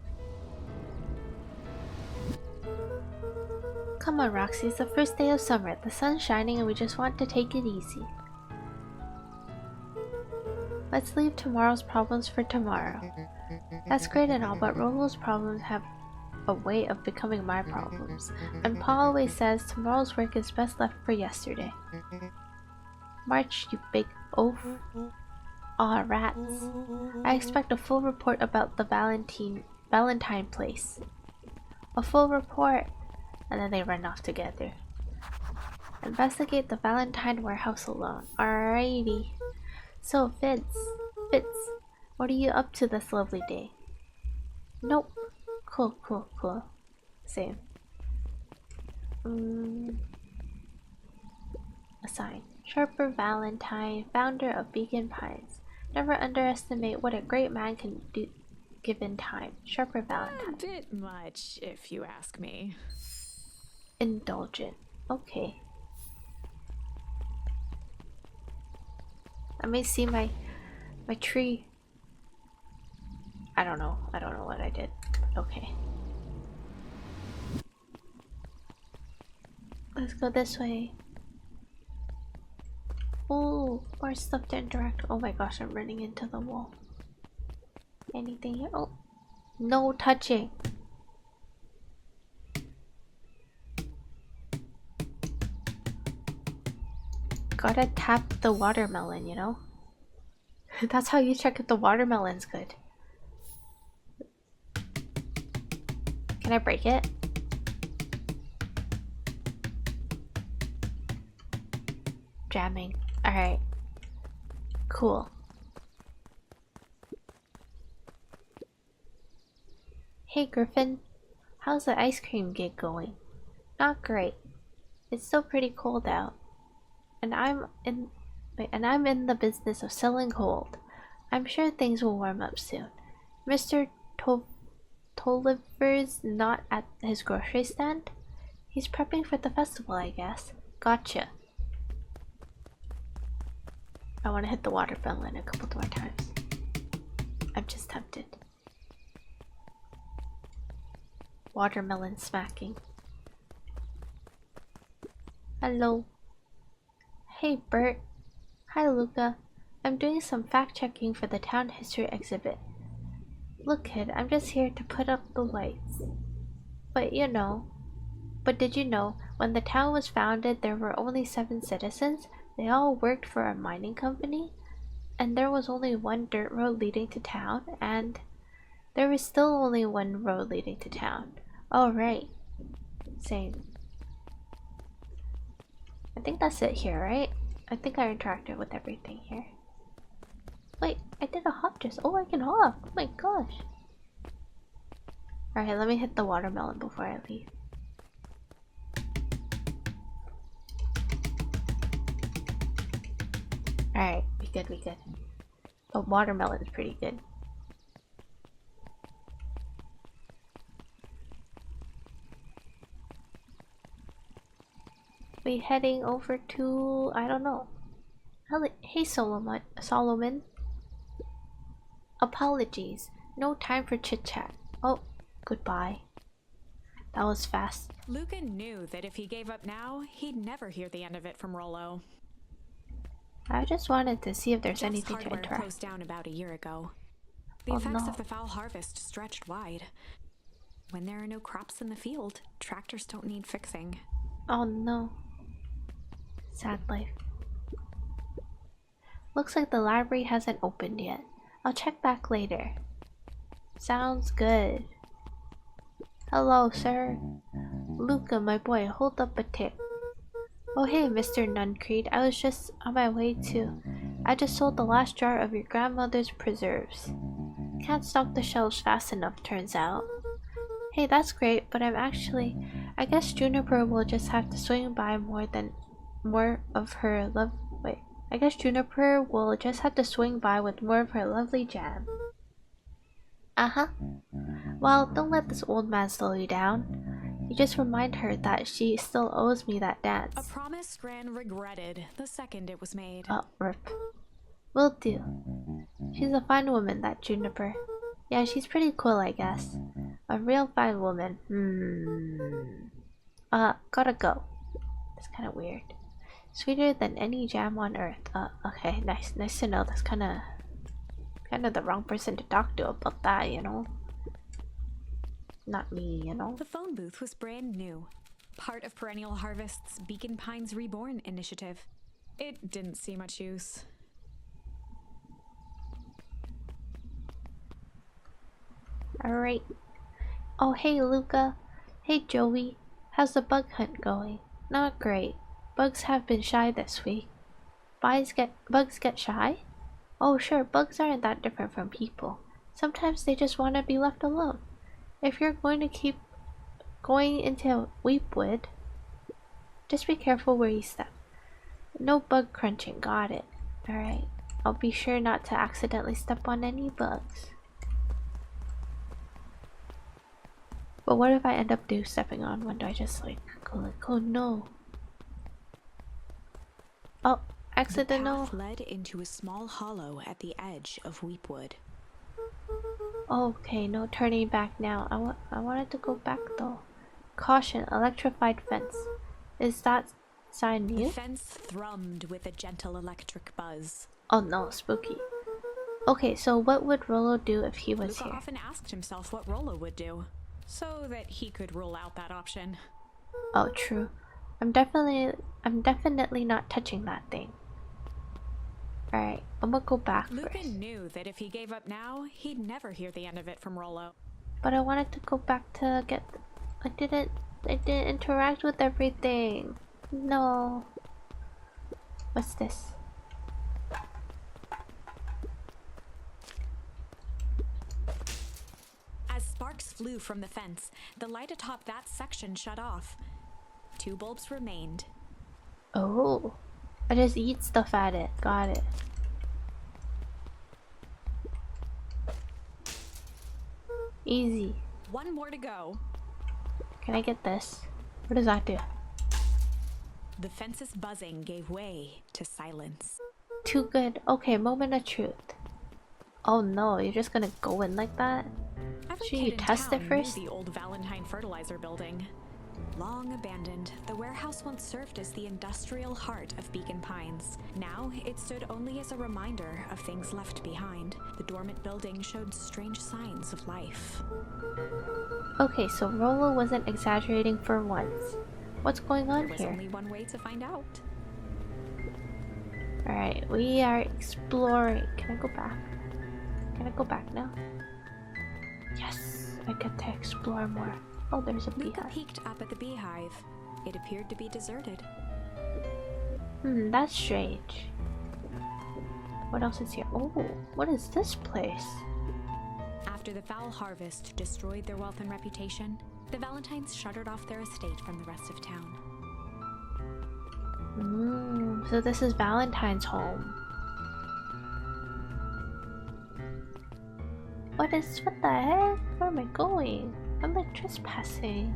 Come on, Roxy, it's the first day of summer. The sun's shining and we just want to take it easy. Let's leave tomorrow's problems for tomorrow. That's great and all, but Rolo's problems have a way of becoming my problems. And Pa always says tomorrow's work is best left for yesterday. March, you big oaf. Aw, rats. I expect a full report about the Valentine place. A full report. And then they run off together. Investigate the Valentine warehouse alone. Alrighty. So, Fitz, what are you up to this lovely day? Nope. Cool. Same. Assign. Sharper Valentine, founder of 𝖘𝖈𝖎𝖆𝖑𝖘. Never underestimate what a great man can do given time. Sharper Valentine. A bit much, if you ask me. Indulgent. Okay. Let me see my tree. I don't know what I did. Okay. Let's go this way. Oh, more stuff to interact. Oh my gosh, I'm running into the wall. Anything here? Oh, no touching. Gotta tap the watermelon, you know? That's how you check if the watermelon's good. Can I break it? Jamming. Alright. Cool. Hey Griffin, how's the ice cream gig going? Not great. It's still pretty cold out. And I'm in the business of selling gold. I'm sure things will warm up soon. Mr. 𝖘𝖔𝖈𝖎𝖆𝖑𝖘's not at his grocery stand? He's prepping for the festival, I guess. Gotcha. I want to hit the watermelon a couple more times. I'm just tempted. Watermelon smacking. Hello. Hey Bert. Hi Luca. I'm doing some fact-checking for the town history exhibit. Look kid, I'm just here to put up the lights. But did you know, when the town was founded there were only 7 citizens? They all worked for a mining company? And there was only one dirt road leading to town, and there was still only one road leading to town. Oh right. Same. I think that's it here, right? I think I interacted with everything here. Wait, I did a hop just. Oh, I can hop. Oh my gosh. Alright, let me hit the watermelon before I leave. Alright, we good. The watermelon is pretty good. We heading over to, I don't know. Hey Solomon. Apologies. No time for chit chat. Oh, goodbye. That was fast. Luca knew that if he gave up now, he'd never hear the end of it from Rollo. I just wanted to see if there's Jeff's anything to hardware interact. closed down about a year ago. The effects of the foul harvest stretched wide. When there are no crops in the field, tractors don't need fixing. Oh no. Sad life. Looks like the library hasn't opened yet. I'll check back later. Sounds good. Hello, sir. Luca, my boy, hold up a tick. Oh hey, Mr. Nuncreed, I was just on my way to... I just sold the last jar of your grandmother's preserves. Can't stock the shelves fast enough, turns out. Hey, that's great, but I guess Juniper will just have to swing by I guess Juniper will just have to swing by with more of her lovely jam. Uh-huh. Well, don't let this old man slow you down. You just remind her that she still owes me that dance. A promise Gran regretted the second it was made. Oh, rip. Will do. She's a fine woman, that Juniper. Yeah, she's pretty cool, I guess. A real fine woman. Gotta go. That's kind of weird. Sweeter than any jam on earth. Okay, nice to know. That's kind of the wrong person to talk to about that, you know? Not me, you know? The phone booth was brand new. Part of Perennial Harvest's Beacon Pines Reborn initiative. It didn't see much use. Alright. Oh, hey, Luca. Hey, Joey. How's the bug hunt going? Not great. Bugs have been shy this week. Bugs get shy? Oh, sure, bugs aren't that different from people. Sometimes they just want to be left alone. If you're going to keep going into Weepwood, just be careful where you step. No bug crunching, got it. Alright. I'll be sure not to accidentally step on any bugs. But what if I end up stepping on one? Do I just like go like, oh no. Oh, accidental. The path led into a small hollow at the edge of 𝖘𝖈𝖎𝖆𝖑𝖘. Okay, no turning back now. I wanted to go back though. Caution, electrified fence. Is that sign new? The fence thrummed with a gentle electric buzz. Oh no, spooky. Okay, so what would Rollo do if he was Luca here? often asked himself what Rollo would do, so that he could rule out that option. Oh, true. I'm definitely not touching that thing. Alright, I'm gonna go back Luca first. knew that if he gave up now, he'd never hear the end of it from Rollo. But I wanted to go back to get... I didn't interact with everything. No. What's this? As sparks flew from the fence, the light atop that section shut off. 2 bulbs remained. Oh. I just eat stuff at it. Got it. Easy. 1 more to go. Can I get this? What does that do? The fence's buzzing gave way to silence. Too good. Okay, moment of truth. Oh no, you're just gonna go in like that? Every Should kid you in test it town first? knew the old Valentine fertilizer building. Long abandoned, the warehouse once served as the industrial heart of Beacon Pines. Now, it stood only as a reminder of things left behind. The dormant building showed strange signs of life. Okay, so Rollo wasn't exaggerating for once. What's going on There was here? only one way to find out. Alright, we are exploring. Can I go back? Can I go back now? Yes, I get to explore more. Oh, there's a Luca beehive. peeked up at the beehive. It appeared to be deserted. That's strange. What else is here? Oh, what is this place? After the foul harvest destroyed their wealth and reputation, the Valentines shuttered off their estate from the rest of town. So this is Valentine's home. What the heck? Where am I going? I'm like trespassing.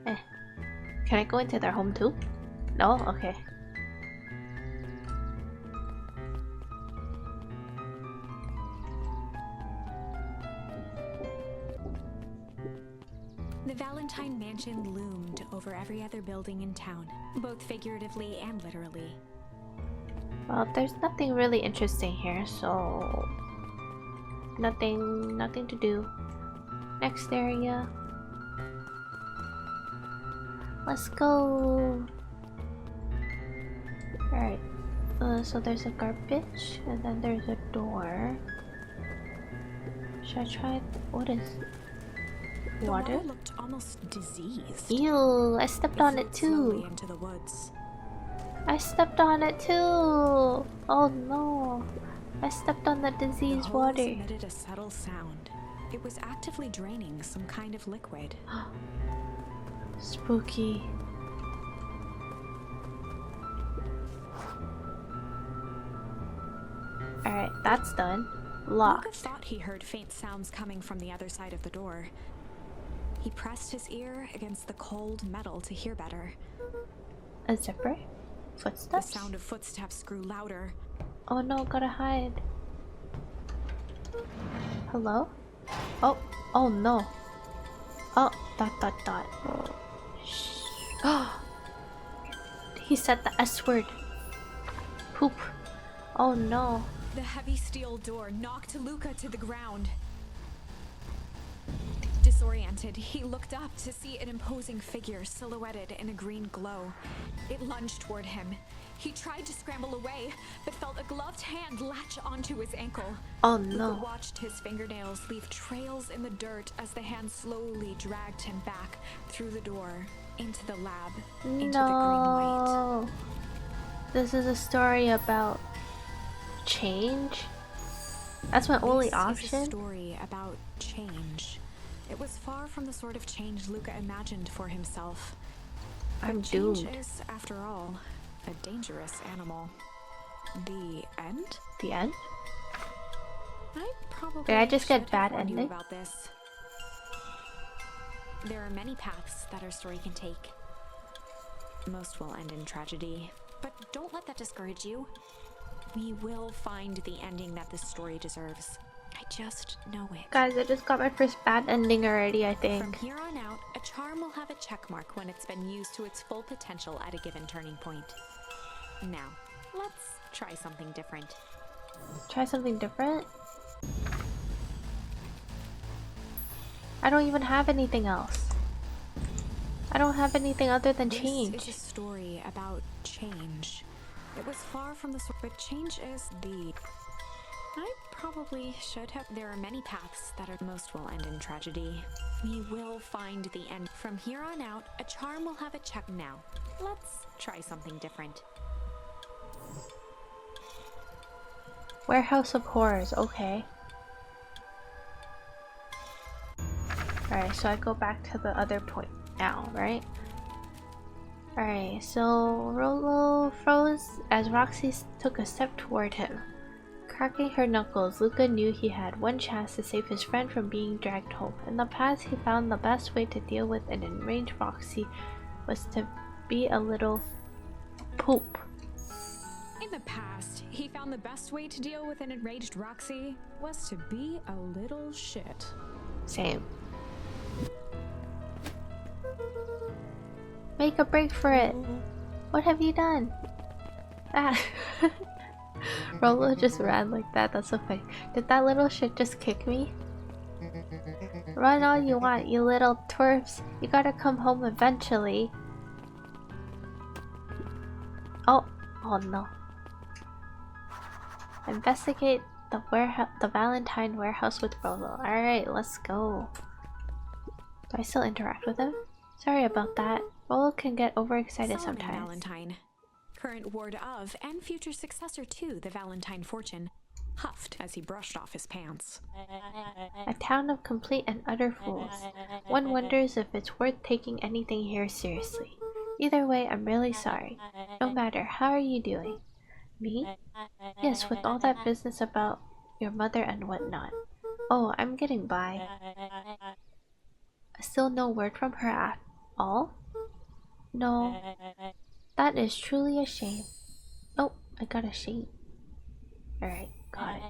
Can I go into their home too? No? Okay. The Valentine mansion loomed over every other building in town, both figuratively and literally. Well, there's nothing really interesting here, so nothing to do. Next area. Let's go. Alright. So there's a garbage, and then there's a door. Should I try? What is water? The water looked almost diseased. Ew! I stepped on it Slowly too. into the woods. I stepped on it too. Oh no! I stepped on the diseased The holes water. emitted a subtle sound. It was actively draining some kind of liquid. Spooky. Alright, that's done. Luca Locked. thought he heard faint sounds coming from the other side of the door. He pressed his ear against the cold metal to hear better. A zipper? The Footsteps? sound of footsteps grew louder. Oh no, gotta hide. Hello? Oh no. Oh, dot. Shh. He said the S word. Poop. Oh no. The heavy steel door knocked Luca to the ground. Disoriented, he looked up to see an imposing figure silhouetted in a green glow. It lunged toward him. He tried to scramble away, but felt a gloved hand latch onto his ankle. Oh Luca no. watched his fingernails leave trails in the dirt as the hand slowly dragged him back through the door, into the lab, into the green light. No. This is a story about change? That's my only This is a option? story about change. It was far from the sort of change Luca imagined for himself. I'm Change doomed. is, after all, a dangerous animal. The end? The end? I probably Did I just get should bad have warned you ending? about this. There are many paths that our story can take. Most will end in tragedy, but don't let that discourage you. We will find the ending that this story deserves. I just know it. Guys, I just got my first bad ending already, I From think. here on out, a charm will have a check mark when it's been used to its full potential at a given turning point. Now, let's try something different. Try something different? I don't even have anything else. I don't have anything other than change. This is a story about change. It was far from the source, but change is the... I probably should have... There are many paths that are... Most will end in tragedy. We will find the end. From here on out, a charm will have a check. Now, let's try something different. Warehouse of Horrors, okay. Alright, so I go back to the other point now, right? Alright, so Rolo froze as Roxy took a step toward him. Cracking her knuckles, Luca knew he had one chance to save his friend from being dragged home. In the past, he found the best way to deal with an enraged Roxy was to be a little poop. In the past, he found the best way to deal with an enraged Roxy was to be a little shit. Same. Make a break for it. What have you done? Ah. Rolo just ran like that. That's so funny. Did that little shit just kick me? Run all you want, you little twerps. You gotta come home eventually. Oh no. Investigate the warehouse, the Valentine warehouse with Rolo. Alright, let's go. Do I still interact with him? Sorry about that. Rolo can get overexcited Solomon sometimes. Valentine, current ward of and future successor to the Valentine fortune, huffed as he brushed off his pants. A town of complete and utter fools. One wonders if it's worth taking anything here seriously. Either way, I'm really sorry. No matter, how are you doing? Me? Yes, with all that business about your mother and whatnot. Oh, I'm getting by. Still no word from her at all? No. That is truly a shame. Oh, I got a shame. Alright, got it.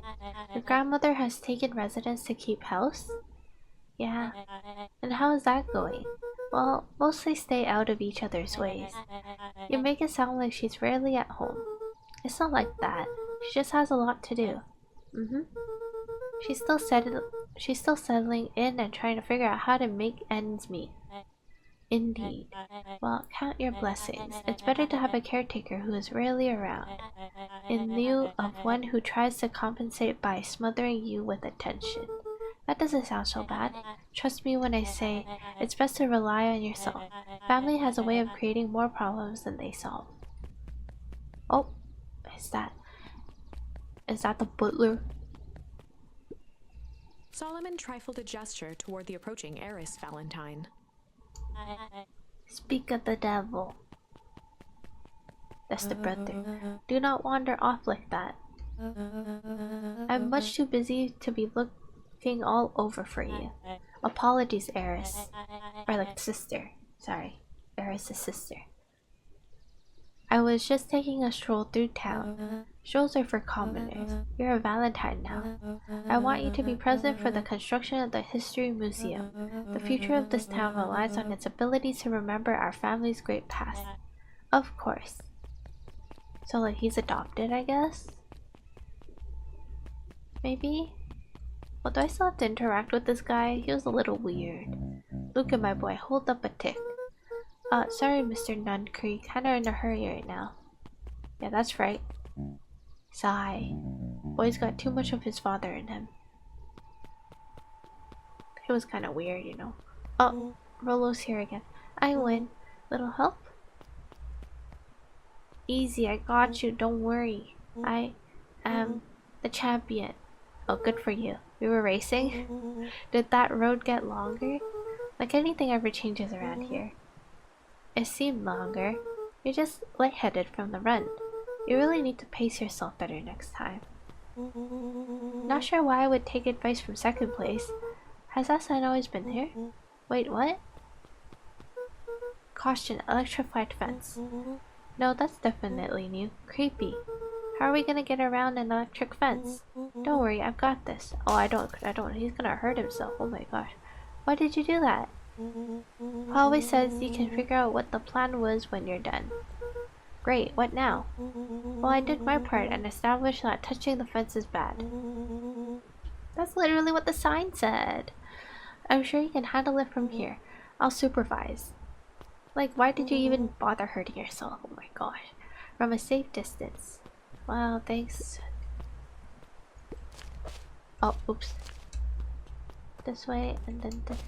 Your grandmother has taken residence to keep house? Yeah. And how is that going? Well, mostly stay out of each other's ways. You make it sound like she's rarely at home. It's not like that. She just has a lot to do. She's still settling in and trying to figure out how to make ends meet. Indeed. Well, count your blessings. It's better to have a caretaker who is rarely around, in lieu of one who tries to compensate by smothering you with attention. That doesn't sound so bad. Trust me when I say it's best to rely on yourself. Family has a way of creating more problems than they solve. Oh, is that the butler? Solomon trifled a gesture toward the approaching heiress Valentine. Speak of the devil. That's the brother. Do not wander off like that. I'm much too busy to be looking all over for you. Apologies, heiress. Or like sister. Sorry. Heiress is sister. I was just taking a stroll through town. Strolls are for commoners. You're a Valentine now. I want you to be present for the construction of the History Museum. The future of this town relies on its ability to remember our family's great past. Of course. So like he's adopted, I guess? Maybe? Well, do I still have to interact with this guy? He was a little weird. Look at my boy, hold up a tick. Sorry Mr. Nuncree, kinda in a hurry right now. Yeah, that's right. Sigh. Boy's got too much of his father in him. It was kinda weird, you know. Oh, Rolo's here again. I win. Little help? Easy, I got you, don't worry. I am the champion. Oh, good for you. We were racing? Did that road get longer? Like anything ever changes around here. It seemed longer. You're just lightheaded from the run. You really need to pace yourself better next time. Not sure why I would take advice from second place. Has that sign always been here? Wait, what? Caution, electrified fence. No, that's definitely new. Creepy. How are we gonna get around an electric fence? Don't worry, I've got this. Oh, I don't. He's gonna hurt himself. Oh my gosh. Why did you do that? Pa always says you can figure out what the plan was when you're done. Great, what now? Well, I did my part and established that touching the fence is bad. That's literally what the sign said. I'm sure you can handle it from here. I'll supervise. Like, why did you even bother hurting yourself? Oh my gosh. From a safe distance. Wow, thanks. Oh, oops. This way and then this.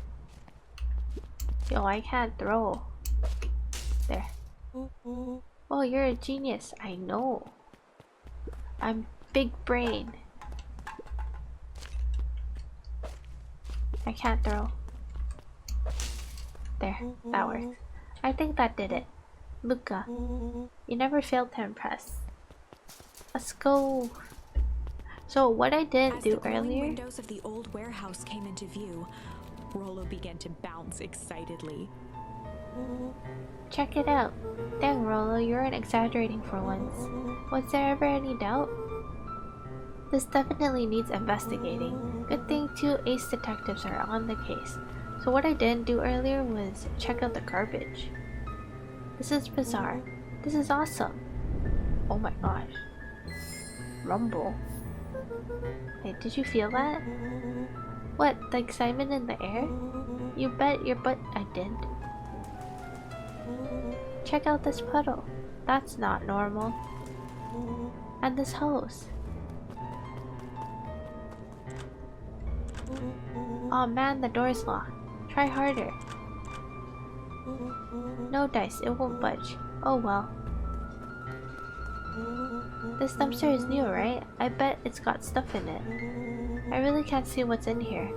Yo, I can't throw. There. Oh, you're a genius. I know. I'm big brain. I can't throw. There, that works. I think that did it. Luca, you never failed to impress. Let's go. So what I didn't do earlier. As the windows of the old warehouse came into view, Rollo began to bounce excitedly. Check it out. Dang, Rollo, you aren't exaggerating for once. Was there ever any doubt? This definitely needs investigating. Good thing 2 ace detectives are on the case. So what I didn't do earlier was check out the garbage. This is bizarre. This is awesome. Oh my gosh. Rumble. Hey, did you feel that? What, the excitement in the air? You bet your butt I did. Check out this puddle. That's not normal. And this hose. Aw man, the door's locked. Try harder. No dice, it won't budge. Oh well. This dumpster is new, right? I bet it's got stuff in it. I really can't see what's in here.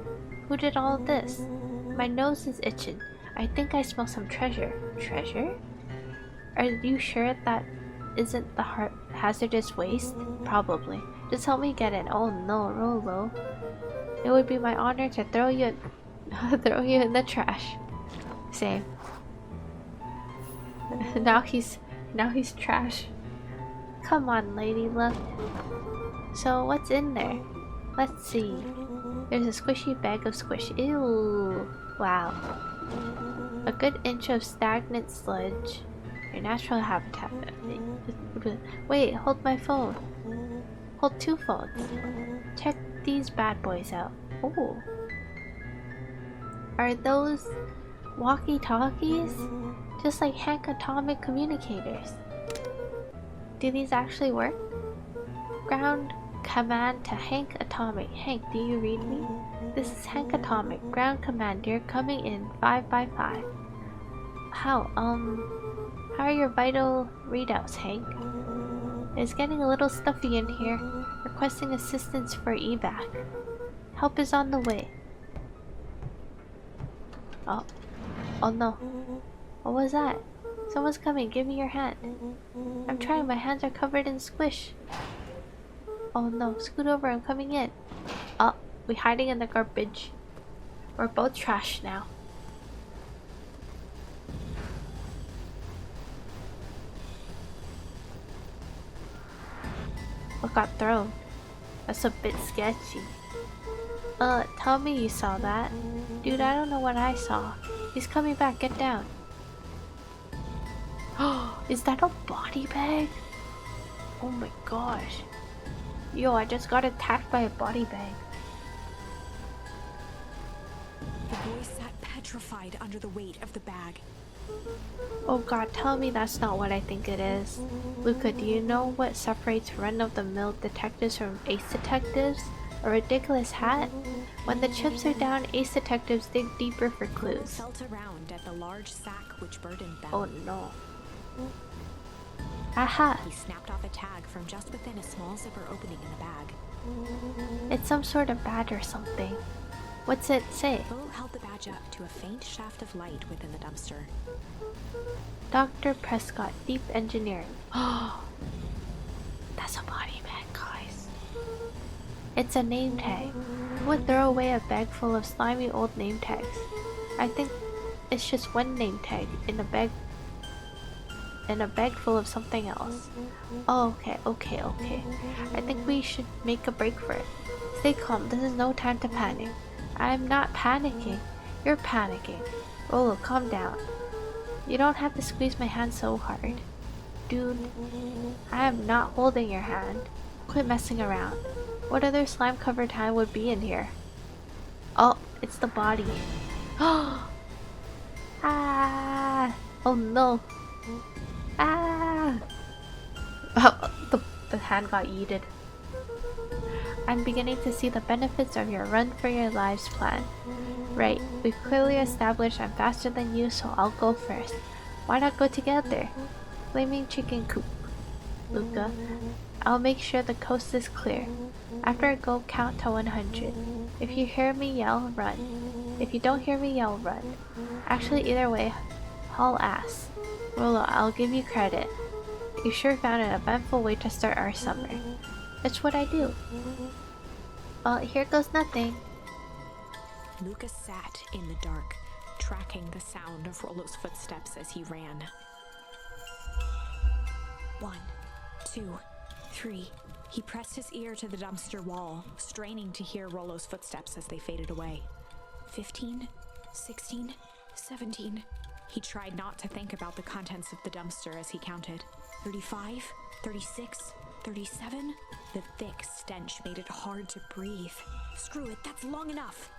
Who did all of this? My nose is itching. I think I smell some treasure. Treasure? Are you sure that isn't the hazardous waste? Probably. Just help me get it. Oh no, Rollo. It would be my honor to throw you in the trash. Same. now he's trash. Come on, lady luck. So what's in there? Let's see. There's a squishy bag of squish. Ew. Wow. A good inch of stagnant sludge. Your natural habitat. Wait, hold my phone. Hold 2 phones. Check these bad boys out. Oh. Are those walkie-talkies? Just like Hank atomic communicators. Do these actually work? Ground command to Hank Atomic. Hank, do you read me? This is Hank Atomic. Ground command, you're coming in 5 by 5. How are your vital readouts, Hank? It's getting a little stuffy in here. Requesting assistance for evac. Help is on the way. Oh no. What was that? Someone's coming, give me your hand. I'm trying, my hands are covered in squish. Oh no, scoot over, I'm coming in. Oh, we're hiding in the garbage. We're both trash now. What got thrown? That's a bit sketchy. Tell me you saw that. Dude, I don't know what I saw. He's coming back, get down. Is that a body bag? Oh my gosh. Yo, I just got attacked by a body bag. The boy sat petrified under the weight of the bag. Oh god, tell me that's not what I think it is. Luca, do you know what separates run-of-the-mill detectives from ace detectives? A ridiculous hat? When the chips are down, ace detectives dig deeper for clues. Felt around at the large sack which Burden bound. Oh no. Aha! He snapped off a tag from just within a small zipper opening in the bag. It's some sort of badge or something. What's it say? Bo held the badge up to a faint shaft of light within the dumpster. Dr. Prescott, Deep Engineering. Oh, that's a body bag, guys. It's a name tag. Who would throw away a bag full of slimy old name tags? I think it's just one name tag in a bag full of something else. Oh, okay. I think we should make a break for it. Stay calm, this is no time to panic. I'm not panicking. You're panicking. Rolo, calm down. You don't have to squeeze my hand so hard. Dude, I am not holding your hand. Quit messing around. What other slime-covered hand would be in here? Oh, it's the body. Ah! Oh no! Ah! The hand got yeeted. I'm beginning to see the benefits of your run for your lives plan. Right, we've clearly established I'm faster than you, so I'll go first. Why not go together? Flaming chicken coop. Luca, I'll make sure the coast is clear. After I go, count to 100. If you hear me yell, run. If you don't hear me yell, run. Actually, either way, haul ass. Rolo, I'll give you credit. You sure found an eventful way to start our summer. It's what I do. Well, here goes nothing. Lucas sat in the dark, tracking the sound of Rolo's footsteps as he ran. 1, 2, 3. He pressed his ear to the dumpster wall, straining to hear Rolo's footsteps as they faded away. 15, 16, 17. He tried not to think about the contents of the dumpster as he counted. 35, 36, 37. The thick stench made it hard to breathe. Screw it, that's long enough.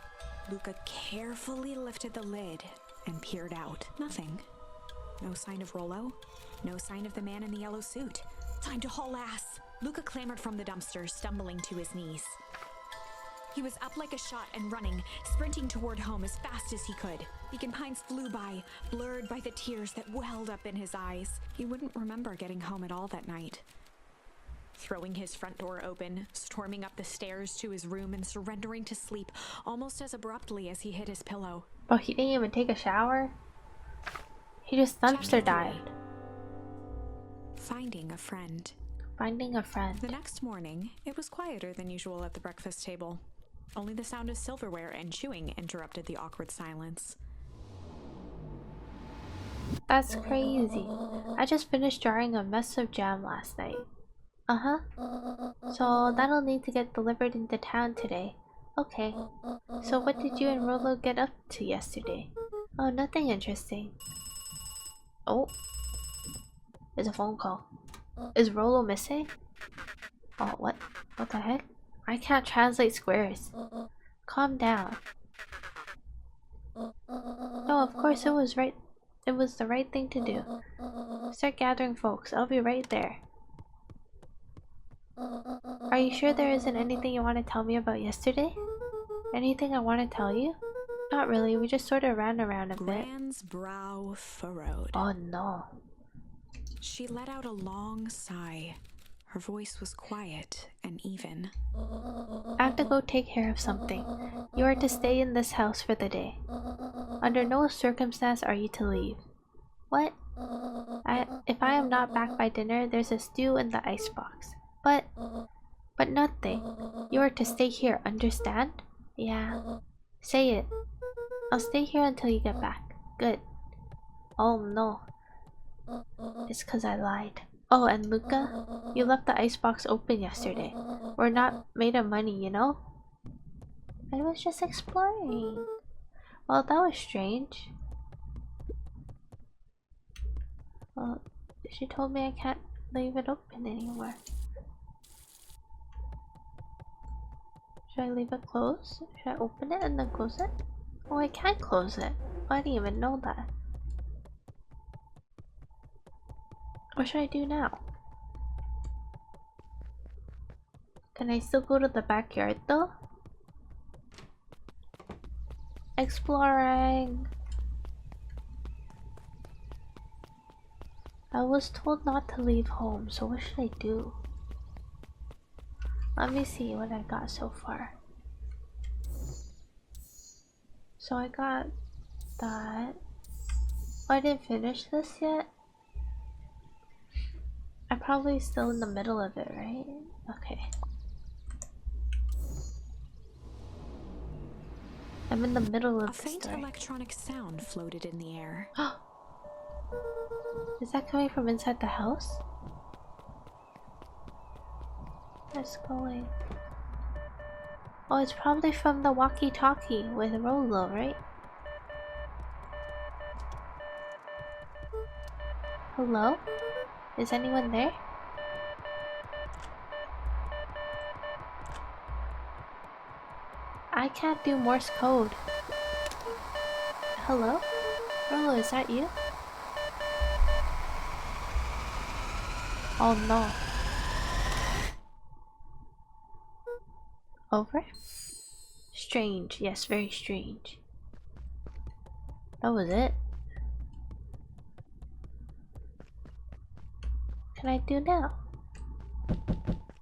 Luca carefully lifted the lid and peered out. Nothing. No sign of Rolo. No sign of the man in the yellow suit. Time to haul ass. Luca clambered from the dumpster, stumbling to his knees. He was up like a shot and running, sprinting toward home as fast as he could. Beacon Pines flew by, blurred by the tears that welled up in his eyes. He wouldn't remember getting home at all that night. Throwing his front door open, storming up the stairs to his room and surrendering to sleep almost as abruptly as he hit his pillow. But he didn't even take a shower? He just dumpster dived. Finding a friend. Finding a friend. The next morning, it was quieter than usual at the breakfast table. Only the sound of silverware and chewing interrupted the awkward silence. That's crazy. I just finished jarring a mess of jam last night. So that'll need to get delivered into town today. Okay. So what did you and Rolo get up to yesterday? Oh, nothing interesting. Oh. It's a phone call. Is Rolo missing? Oh, what? What the heck? I can't translate squares. Calm down. No, of course it was right. It was the right thing to do. Start gathering folks. I'll be right there. Are you sure there isn't anything you want to tell me about yesterday? Anything I want to tell you? Not really, we just sort of ran around a bit. Gran's brow furrowed. Oh no. She let out a long sigh. Her voice was quiet and even. I have to go take care of something. You are to stay in this house for the day. Under no circumstance are you to leave. What? If I am not back by dinner, there's a stew in the icebox. But nothing. You are to stay here, understand? Yeah. Say it. I'll stay here until you get back. Good. Oh no. It's 'cause I lied. Oh, and Luca, you left the icebox open yesterday. We're not made of money, you know? I was just exploring. Well, that was strange. Well, she told me I can't leave it open anymore. Should I leave it closed? Should I open it and then close it? Oh, I can't close it. I didn't even know that. What should I do now? Can I still go to the backyard though? Exploring! I was told not to leave home, so what should I do? Let me see what I got so far. So I got that. Oh, I didn't finish this yet? I'm probably still in the middle of it, right? Okay. I'm in the middle of A the faint story. electronic sound floated in the air. Is that coming from inside the house? It's going. Oh, it's probably from the walkie-talkie with Rolo, right? Hello? Is anyone there? I can't do Morse code. Hello? Rolo, is that you? Oh no. Over? Strange. Yes, very strange. That was it. What can I do now?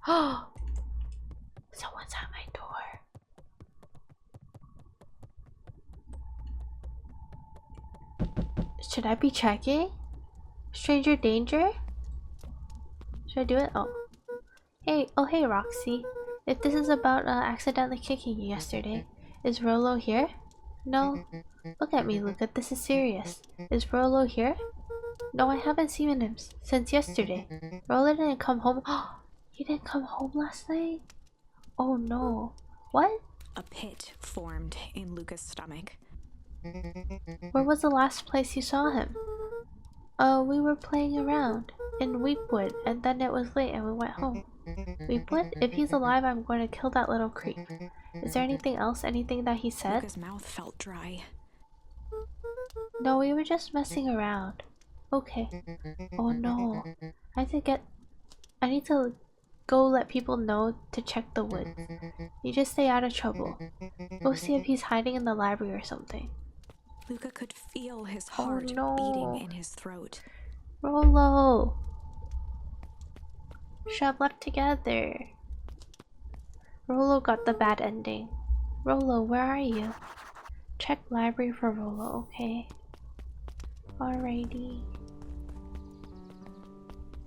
Oh! Someone's at my door. Should I be checking? Stranger danger? Should I do it? Oh. Hey, oh hey Roxy. If this is about accidentally kicking you yesterday, is Rolo here? No. Look at me, Luca. This is serious. Is Rolo here? No, I haven't seen him since yesterday. Rolo didn't come home. He didn't come home last night? Oh no. What? A pit formed in Luca's stomach. Where was the last place you saw him? We were playing around in Weepwood, and then it was late and we went home. Weepwood? If he's alive, I'm going to kill that little creep. Is there anything else? Anything that he said? Luca's mouth felt dry. No, we were just messing around. Okay. Oh no. I need to go let people know to check the woods. You just stay out of trouble. Go see if he's hiding in the library or something. Luca could feel his heart beating in his throat. Rolo! Should have left together. Rolo got the bad ending. Rolo, where are you? Check library for Rolo, okay? Alrighty.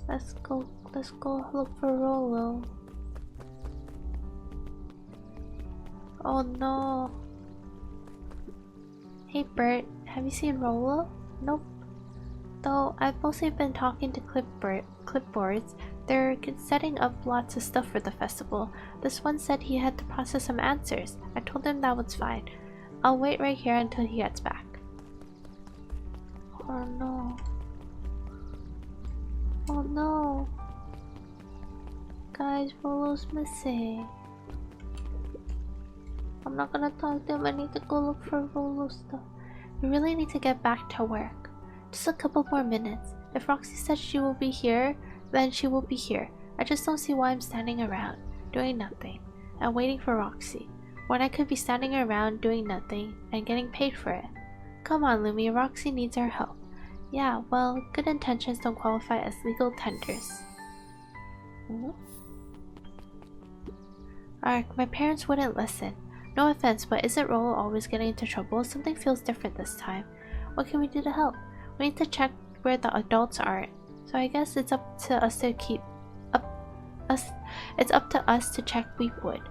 Let's go look for Rolo. Oh no. Hey Bert, have you seen Rolo? Nope. Though I've mostly been talking to clipboards. They're setting up lots of stuff for the festival. This one said he had to process some answers. I told him that was fine. I'll wait right here until he gets back. Oh no. Oh no. Guys, Rolo's missing. I'm not gonna talk to him. I need to go look for Rolo stuff. We really need to get back to work. Just a couple more minutes. If Roxy says she will be here, then she will be here. I just don't see why I'm standing around, doing nothing, and waiting for Roxy, when I could be standing around doing nothing and getting paid for it. Come on, Lumi, Roxy needs our help. Yeah, well, good intentions don't qualify as legal tenders. Ark, my parents wouldn't listen. No offense, but isn't Rolo always getting into trouble? Something feels different this time. What can we do to help? We need to check where the adults aren't. So I guess it's up to us to check Weepwood.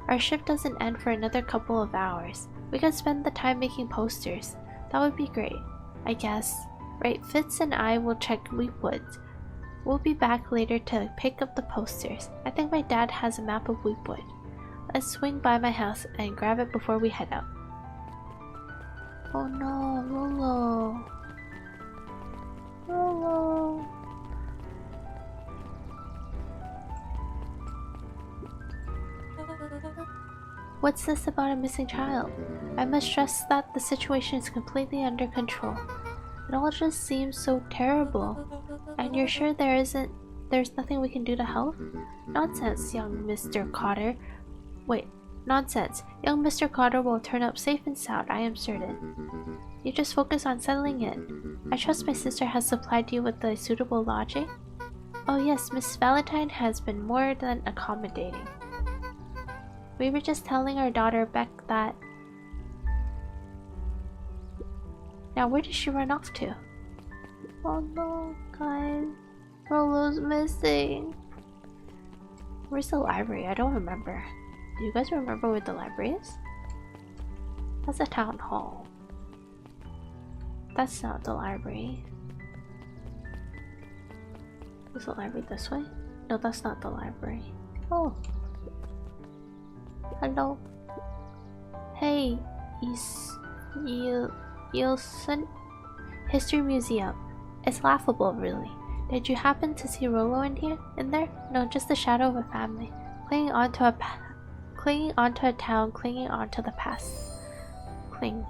Our shift doesn't end for another couple of hours. We could spend the time making posters. That would be great, I guess. Right, Fitz and I will check Weepwood. We'll be back later to pick up the posters. I think my dad has a map of Weepwood. Let's swing by my house and grab it before we head out. Oh no, Rolo. Rolo. What's this about a missing child? I must stress that the situation is completely under control. It all just seems so terrible. And you're sure there's nothing we can do to help? Nonsense, young Mr. Cotter. Wait, nonsense. Young Mr. Cotter will turn up safe and sound, I am certain. You just focus on settling it. I trust my sister has supplied you with a suitable lodging? Oh yes, Miss Valentine has been more than accommodating. We were just telling our daughter Beck that Now where did she run off to? Oh no, guys. Rolo's missing. Where's the library? I don't remember. Do you guys remember where the library is? That's a town hall. That's not the library. Is the library this way? No, that's not the library. Oh. Hello. Hey, Yilson? History Museum. It's laughable, really. Did you happen to see Rolo in there? No, just the shadow of a family. Clinging onto a town, clinging onto the past. Cling.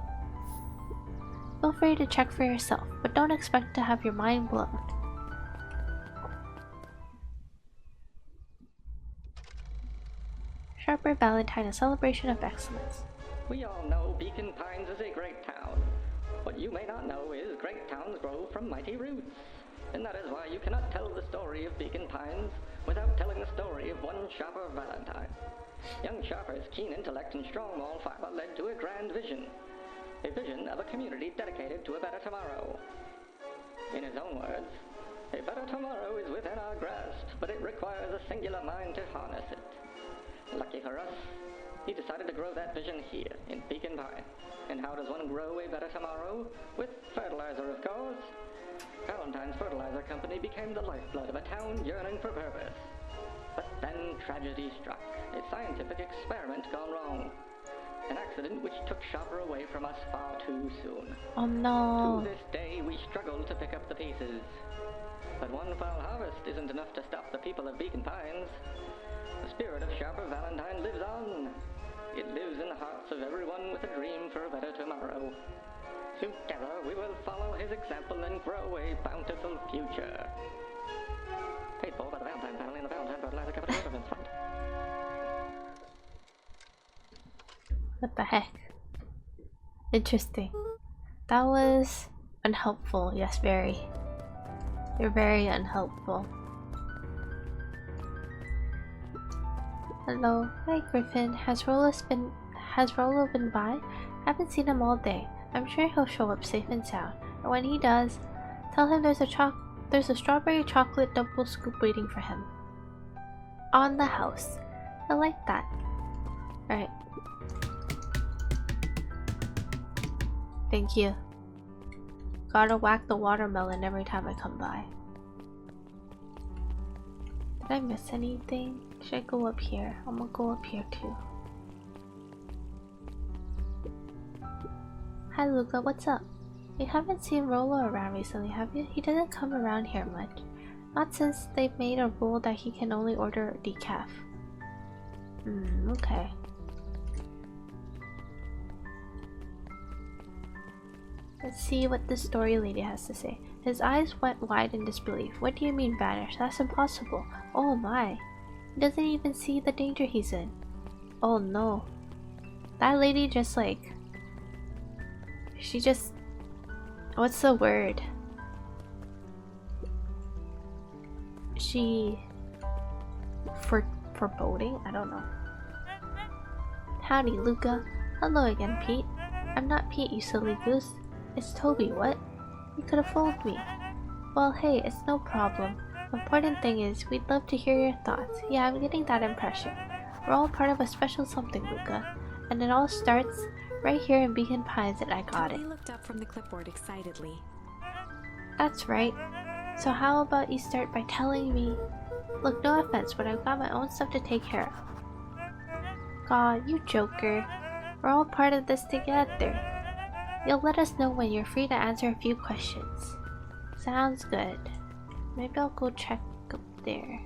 Feel free to check for yourself, but don't expect to have your mind blown. Sharper Valentine, a celebration of excellence. We all know Beacon Pines is a great town. What you may not know is great towns grow from mighty roots. And that is why you cannot tell the story of Beacon Pines without telling the story of one Sharper Valentine. Young Sharper's keen intellect and strong moral fiber led to a grand vision. A vision of a community dedicated to a better tomorrow. In his own words, a better tomorrow is within our grasp, but it requires a singular mind to harness it. Lucky for us, he decided to grow that vision here, in Beacon Pine. And how does one grow a better tomorrow? With fertilizer, of course. Valentine's Fertilizer Company became the lifeblood of a town yearning for purpose. But then tragedy struck, a scientific experiment gone wrong. An accident which took Sharper away from us far too soon. Oh no. To this day, we struggle to pick up the pieces. But one foul harvest isn't enough to stop the people of Beacon Pines. The spirit of Sharper Valentine lives on. It lives in the hearts of everyone with a dream for a better tomorrow. Together, we will follow his example and grow a bountiful future. Paid for by the Valentine family and the Valentine Fertilizer Company Government Fund. What the heck? Interesting. That was unhelpful. Yes, very. You're very unhelpful. Hello. Hi, Griffin. Has Rolo been by? Haven't seen him all day. I'm sure he'll show up safe and sound. And when he does, tell him there's a strawberry chocolate double scoop waiting for him. On the house. I like that. Alright. Thank you. Gotta whack the watermelon every time I come by. Did I miss anything? Should I go up here? I'm gonna go up here too. Hi Luca, what's up? You haven't seen Rolo around recently, have you? He doesn't come around here much. Not since they've made a rule that he can only order decaf. Okay. Let's see what the story lady has to say. His eyes went wide in disbelief. What do you mean vanish? That's impossible. Oh my. He doesn't even see the danger he's in. Oh no. That lady just like... She just... What's the word? She... Foreboding? I don't know. Howdy, Luca. Hello again, Pete. I'm not Pete, you silly goose. It's Toby, what? You could have fooled me. Well, hey, it's no problem. The important thing is, we'd love to hear your thoughts. Yeah, I'm getting that impression. We're all part of a special something, Luca. And it all starts right here in Beacon Pines and I got it. Toby looked up from the clipboard excitedly. That's right. So how about you start by telling me... Look, no offense, but I've got my own stuff to take care of. God, you joker. We're all part of this together. You'll let us know when you're free to answer a few questions. Sounds good. Maybe I'll go check up there.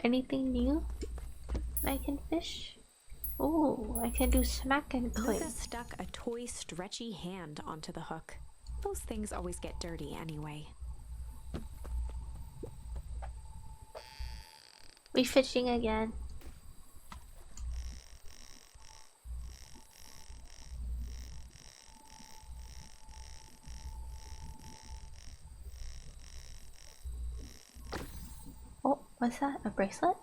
Anything new I can fish? Oh, I can do smack and cling. Luca stuck a toy stretchy hand onto the hook. Those things always get dirty anyway. We fishing again. Oh, what's that? A bracelet?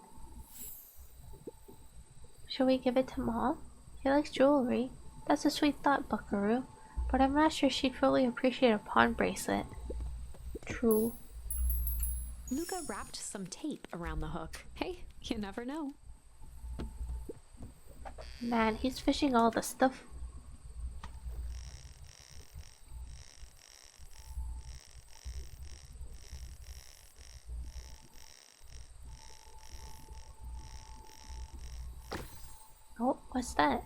Should we give it to Mom? He likes jewelry. That's a sweet thought, Buckaroo. But I'm not sure she'd fully appreciate a pawn bracelet. True. Luca wrapped some tape around the hook. Hey, you never know. Man, he's fishing all the stuff. Oh, what's that?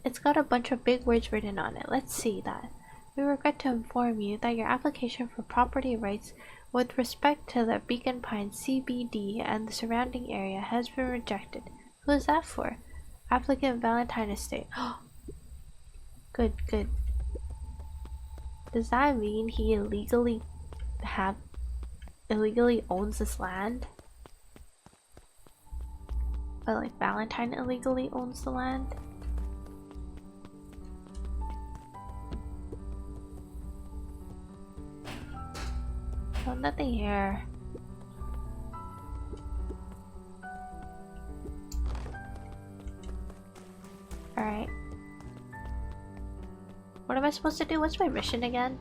It's got a bunch of big words written on it. Let's see that. We regret to inform you that your application for property rights with respect to the Beacon Pines CBD and the surrounding area has been rejected. Who is that for? Applicant Valentine Estate. Good, good. Does that mean he illegally owns this land? But like Valentine illegally owns the land? Oh, nothing here. Alright. What am I supposed to do? What's my mission again?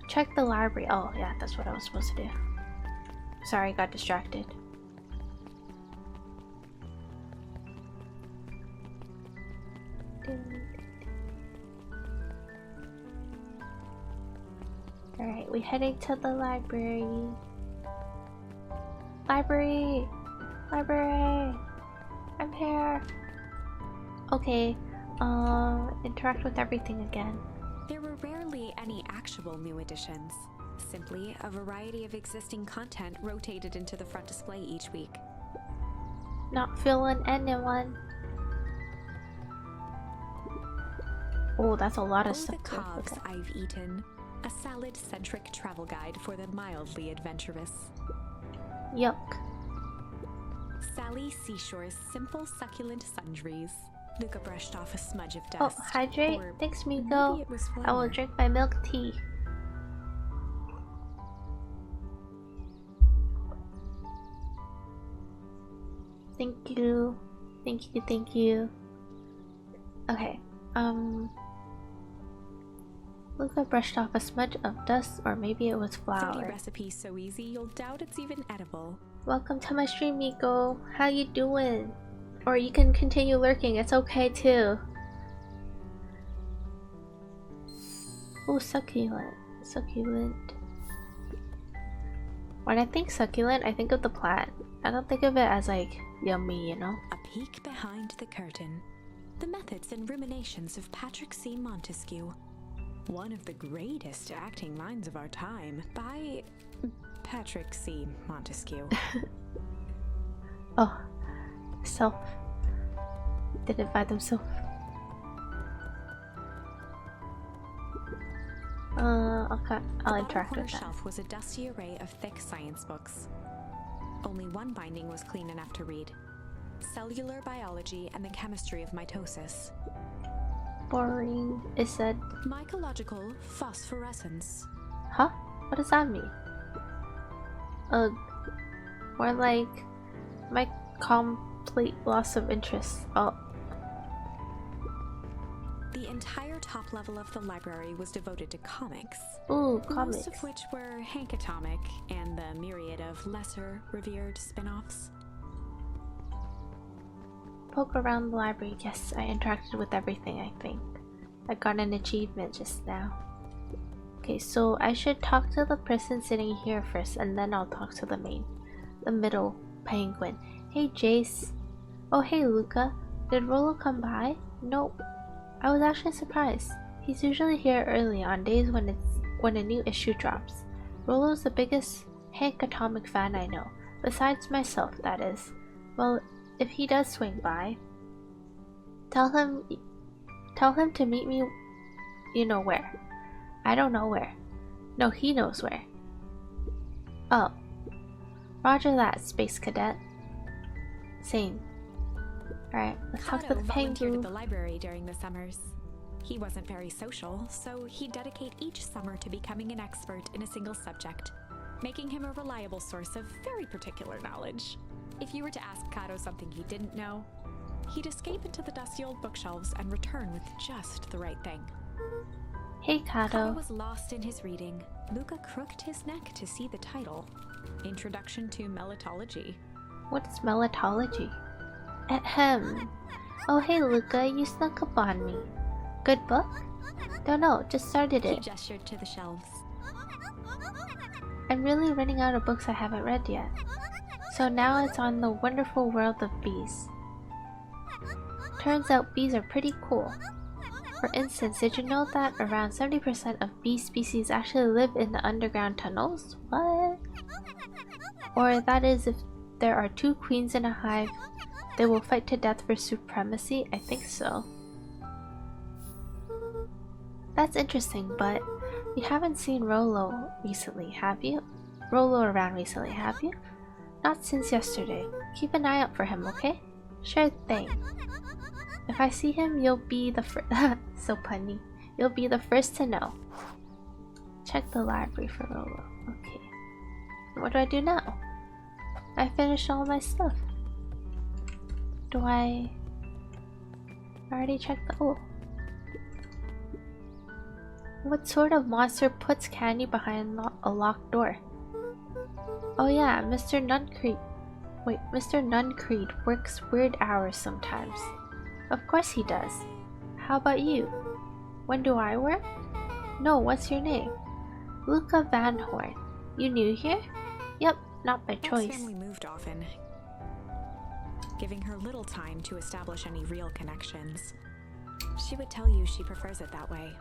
Check the library. Oh, yeah, that's what I was supposed to do. Sorry, got distracted. Alright, we heading to the library. Library! Library! I'm here! Okay, interact with everything again. There were rarely any actual new additions. Simply a variety of existing content rotated into the front display each week. Not feeling anyone. Oh, that's a lot of stuff. The 𝖘𝖔𝖈𝖎 I've eaten. A salad-centric travel guide for the mildly adventurous. Yuck. Sally Seashore's simple succulent sundries. Luca brushed off a smudge of dust. Oh, hydrate. Thanks, Miko. I will drink my milk tea. Thank you. Thank you, thank you. Okay, Luca brushed off a smudge of dust, or maybe it was flour. Pretty recipe so easy you'll doubt it's even edible. Welcome to my stream, Miko. How you doing? Or you can continue lurking, it's okay too. Oh, succulent. Succulent. When I think succulent, I think of the plant. I don't think of it as like yummy, you know? A peek behind the curtain. The methods and ruminations of Patrick C. Montesquieu. One of the greatest acting minds of our time by Patrick C. Montesquieu. Oh, self. Did it by themselves. Okay, I'll interact with that. On the shelf was a dusty array of thick science books. Only one binding was clean enough to read. Cellular Biology and the Chemistry of Mitosis. Boring, it said. Mycological Phosphorescence. Huh? What does that mean? Ugh. More like my complete loss of interest. Oh. The entire top level of the library was devoted to comics. Ooh, comics. Most of which were 𝖘𝖔𝖈𝖎𝖏 and the myriad of lesser revered spin-offs. Poke around the library. Yes, I interacted with everything, I think. I got an achievement just now. Okay, so I should talk to the person sitting here first, and then I'll talk to the middle penguin. Hey, Jace. Oh, hey, Luca. Did Rollo come by? Nope. I was actually surprised. He's usually here early on days when a new issue drops. Rollo's the biggest 𝖘𝖈𝖎𝖏 fan I know, besides myself, that is. Well, if he does swing by, tell him to meet me, you know where. I don't know where. No, he knows where. Oh. Roger that, Space Cadet. Same. Alright, let's talk to the penguin. Volunteered at the library during the summers. He wasn't very social, so he'd dedicate each summer to becoming an expert in a single subject, making him a reliable source of very particular knowledge. If you were to ask Kato something he didn't know, he'd escape into the dusty old bookshelves and return with just the right thing. Hey, Kato Kato. was lost in his reading. Luca crooked his neck to see the title, Introduction to Melitology. What is melitology? Ahem. Oh, hey, Luca, you snuck up on me. Good book? Don't know, just started He it. gestured to the shelves. I'm really running out of books I haven't read yet. So now it's on the wonderful world of bees. Turns out bees are pretty cool. For instance, did you know that around 70% of bee species actually live in the underground tunnels? What? Or that is, if there are 2 queens in a hive, they will fight to death for supremacy? I think so. That's interesting, but you haven't seen Rollo recently, have you? Rollo around recently, have you? Not since yesterday. Keep an eye out for him, okay? Sure thing. If I see him, you'll be the first. So punny. You'll be the first to know. Check the library for Rollo. Okay. What do I do now? I finished all my stuff. Do I already checked the. Oh. What sort of monster puts candy behind a locked door? Oh yeah, Mr. Nuncreed. Wait, Mr. Nuncreed works weird hours sometimes. Of course he does. How about you? When do I work? No, what's your name? Luca Van Horn. You new here? Yep, not by choice. Beck's family moved often, giving her little time to establish any real connections. She would tell you she prefers it that way.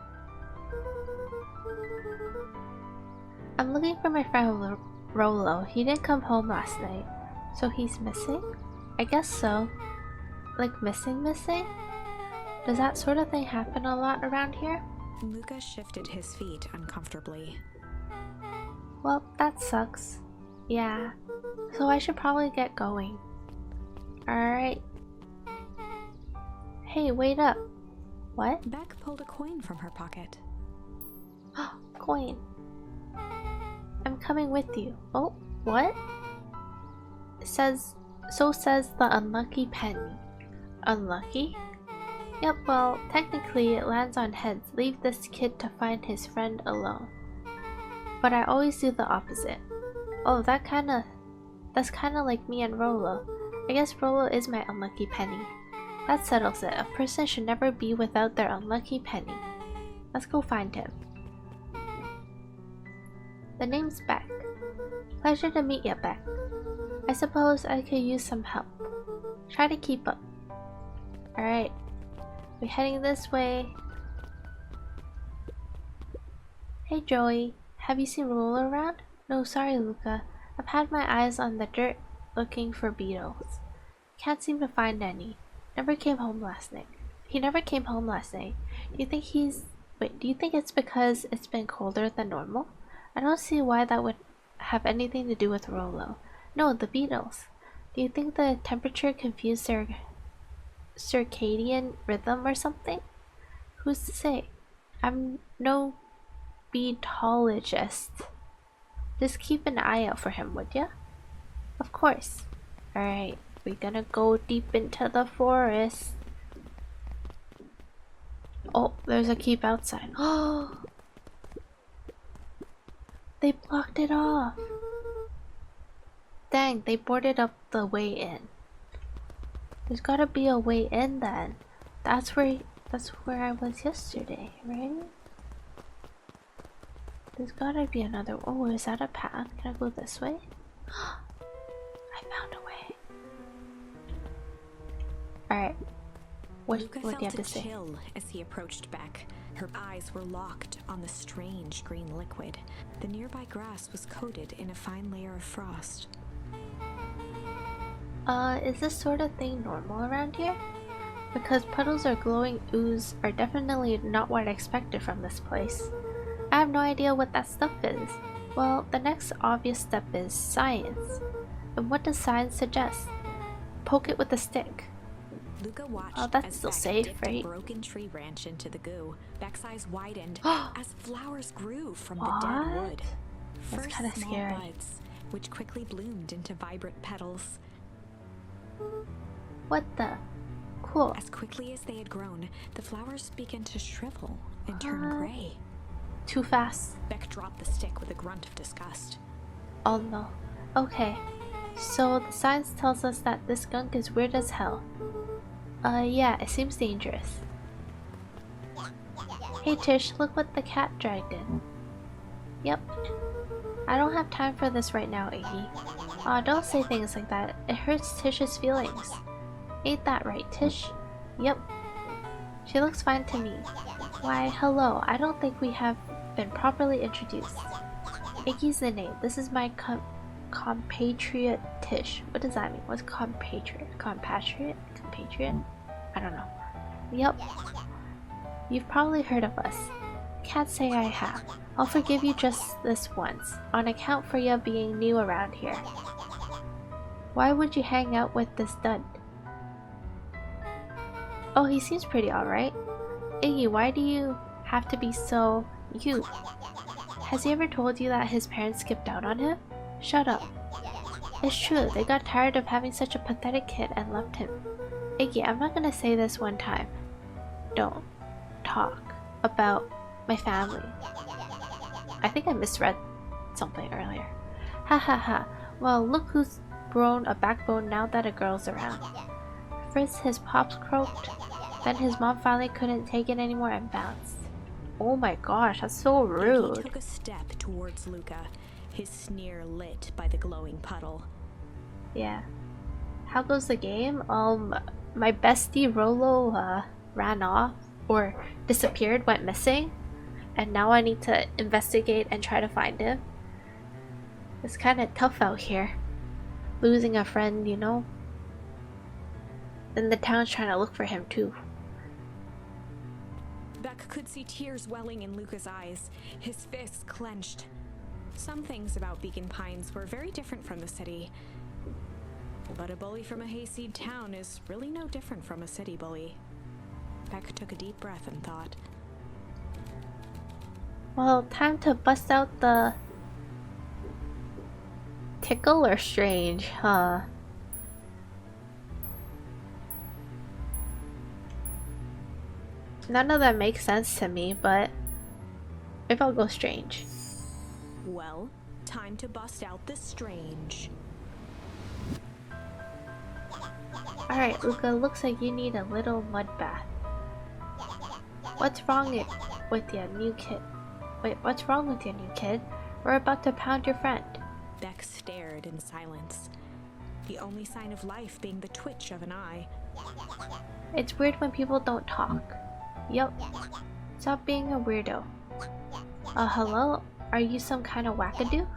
I'm looking for my friend Rollo. He didn't come home last night. So he's missing? I guess so. Like missing? Does that sort of thing happen a lot around here? Luca shifted his feet uncomfortably. Well, that sucks. Yeah. So I should probably get going. Alright. Hey, wait up. What? Beck pulled a coin from her pocket. Coin. I'm coming with you. Oh, what? So says the unlucky penny. Unlucky? Yep, well, technically it lands on heads. Leave this kid to find his friend alone. But I always do the opposite. Oh, that's kinda like me and Rollo. I guess Rollo is my unlucky penny. That settles it. A person should never be without their unlucky penny. Let's go find him. The name's Beck. Pleasure to meet ya, Beck. I suppose I could use some help. Try to keep up. Alright. We're heading this way. Hey Joey, have you seen Rollo around? No, sorry Luca. I've had my eyes on the dirt looking for beetles. Can't seem to find any. Never came home last night. He never came home last night. Do you think do you think it's because it's been colder than normal? I don't see why that would have anything to do with Rollo. No, the beetles. Do you think the temperature confused their circadian rhythm or something? Who's to say? I'm no beetologist. Just keep an eye out for him, would ya? Of course. Alright, we're gonna go deep into the forest. Oh, there's a keep outside. Oh! They blocked it off. Dang, they boarded up the way in. There's gotta be a way in then. That's where I was yesterday, right? There's gotta be another. Oh, is that a path? Can I go this way? I found a way. Alright. What do you have to say? Chill as he approached Beck. Her eyes were locked on the strange green liquid. The nearby grass was coated in a fine layer of frost. Is this sort of thing normal around here? Because puddles or glowing ooze are definitely not what I expected from this place. I have no idea what that stuff is. Well, the next obvious step is science. And what does science suggest? Poke it with a stick. Luca watched Oh, that's as still Beck safe, dipped right? a broken tree branch into the goo. Beck's eyes widened as flowers grew from the dead wood. That's First kind of small scary. buds, which quickly bloomed into vibrant petals. What the? Cool. As quickly as they had grown, the flowers began to shrivel and turn What? gray. Too fast. Beck dropped the stick with a grunt of disgust. Oh no. Okay. So the science tells us that this skunk is weird as hell. Yeah, it seems dangerous. Hey Tish, look what the cat dragged in. Yep. I don't have time for this right now, Iggy. Aw, don't say things like that. It hurts Tish's feelings. Ain't that right, Tish? Yep. She looks fine to me. Why, hello. I don't think we have been properly introduced. Iggy's the name. This is my compatriot Tish. What does that mean? What's compatriot? Compatriot? Compatriot? I don't know. Yep. You've probably heard of us. Can't say I have. I'll forgive you just this once, on account for you being new around here. Why would you hang out with this dud? Oh, he seems pretty alright. Iggy, why do you have to be so you? Has he ever told you that his parents skipped out on him? Shut up. It's true, they got tired of having such a pathetic kid and left him. Iggy, I'm not gonna say this one time. Don't talk about my family. I think I misread something earlier. Ha ha ha. Well, look who's grown a backbone now that a girl's around. First his pops croaked, then his mom finally couldn't take it anymore and bounced. Oh my gosh, that's so rude. He took a step towards Luca, his sneer lit by the glowing puddle. Yeah. How goes the game? My bestie Rolo ran off or disappeared, went missing, and now I need to investigate and try to find him. It's kind of tough out here. Losing a friend, you know? Then the town's trying to look for him too. Beck could see tears welling in Luca's eyes, his fists clenched. Some things about Beacon Pines were very different from the city. But a bully from a hayseed town is really no different from a city bully. Beck took a deep breath and thought. Well, time to bust out the tickle or strange, huh? None of that makes sense to me, but maybe I'll go strange. Well, time to bust out the strange. Alright, Luca, looks like you need a little mud bath. What's wrong with your new kid? Wait, what's wrong with your new kid? We're about to pound your friend. Beck stared in silence, the only sign of life being the twitch of an eye. It's weird when people don't talk. Yup. Stop being a weirdo. Hello? Are you some kind of wackadoo?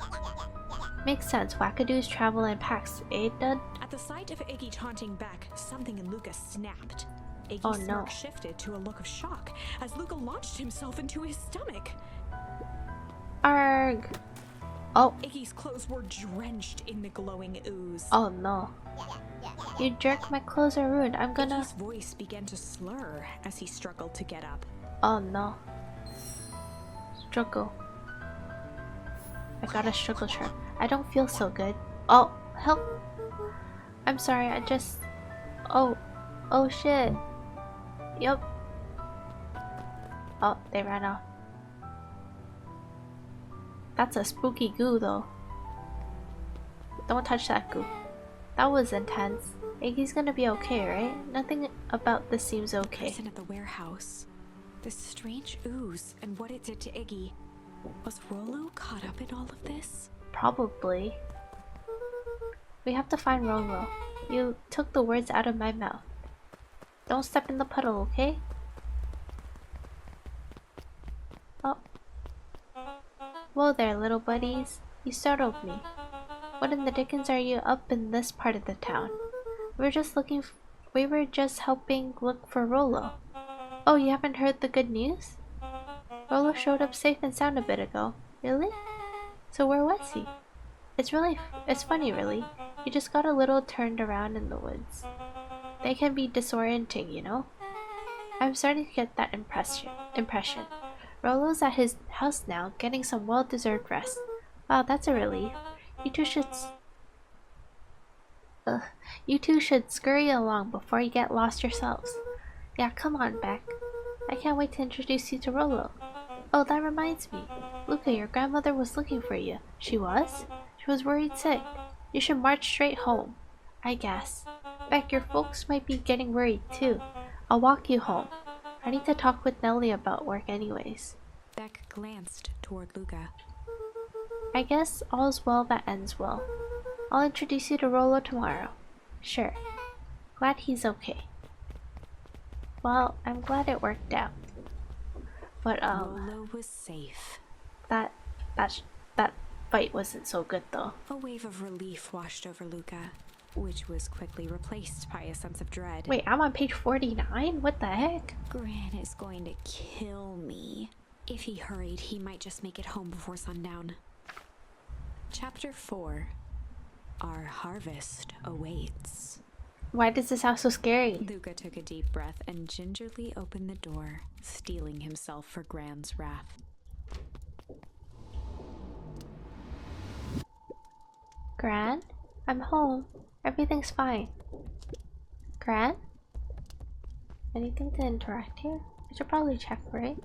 Makes sense, wackadoos travel in packs, eh, dud? At the sight of Iggy taunting Beck, something in Luca snapped. Iggy's Oh, no. smirk shifted to a look of shock as Luca launched himself into his stomach. Arg! Oh, Iggy's clothes were drenched in the glowing ooze. oh no. You jerk, my clothes are ruined. I'm gonna... Iggy's voice began to slur as he struggled to get up. Oh no. Struggle. I got a struggle chart. I don't feel so good. Oh, help! I'm sorry, I just... Oh shit. Yup. Oh, they ran off. That's a spooky goo though. Don't touch that goo. That was intense. Iggy's gonna be okay, right? Nothing about this seems okay. Present at the warehouse. This strange ooze and what it did to Iggy. Was Rolo caught up in all of this? Probably. We have to find Rolo. You took the words out of my mouth. Don't step in the puddle, okay? Oh. Whoa there, little buddies. You startled me. What in the dickens are you up in this part of the town? We were just helping look for Rolo. Oh, you haven't heard the good news? Rolo showed up safe and sound a bit ago. Really? So where was he? It's funny really. He just got a little turned around in the woods. They can be disorienting, you know? I'm starting to get that impression. Rolo's at his house now, getting some well-deserved rest. Wow, that's a relief. You two should scurry along before you get lost yourselves. Yeah, come on, Beck. I can't wait to introduce you to Rolo. Oh, that reminds me. Luca, your grandmother was looking for you. She was? She was worried sick. You should march straight home. I guess. Beck, your folks might be getting worried too. I'll walk you home. I need to talk with Nellie about work anyways. Beck glanced toward Luca. I guess all's well that ends well. I'll introduce you to Rolo tomorrow. Sure. Glad he's okay. Well, I'm glad it worked out. But Rolo was safe. That fight wasn't so good though. A wave of relief washed over Luca, which was quickly replaced by a sense of dread. Wait, I'm on page 49? What the heck? Gran is going to kill me. If he hurried, he might just make it home before sundown. Chapter 4. Our harvest awaits. Why does this sound so scary? Luca took a deep breath and gingerly opened the door, steeling himself for Gran's wrath. Gran? I'm home. Everything's fine. Gran? Anything to interact here? I should probably check, right?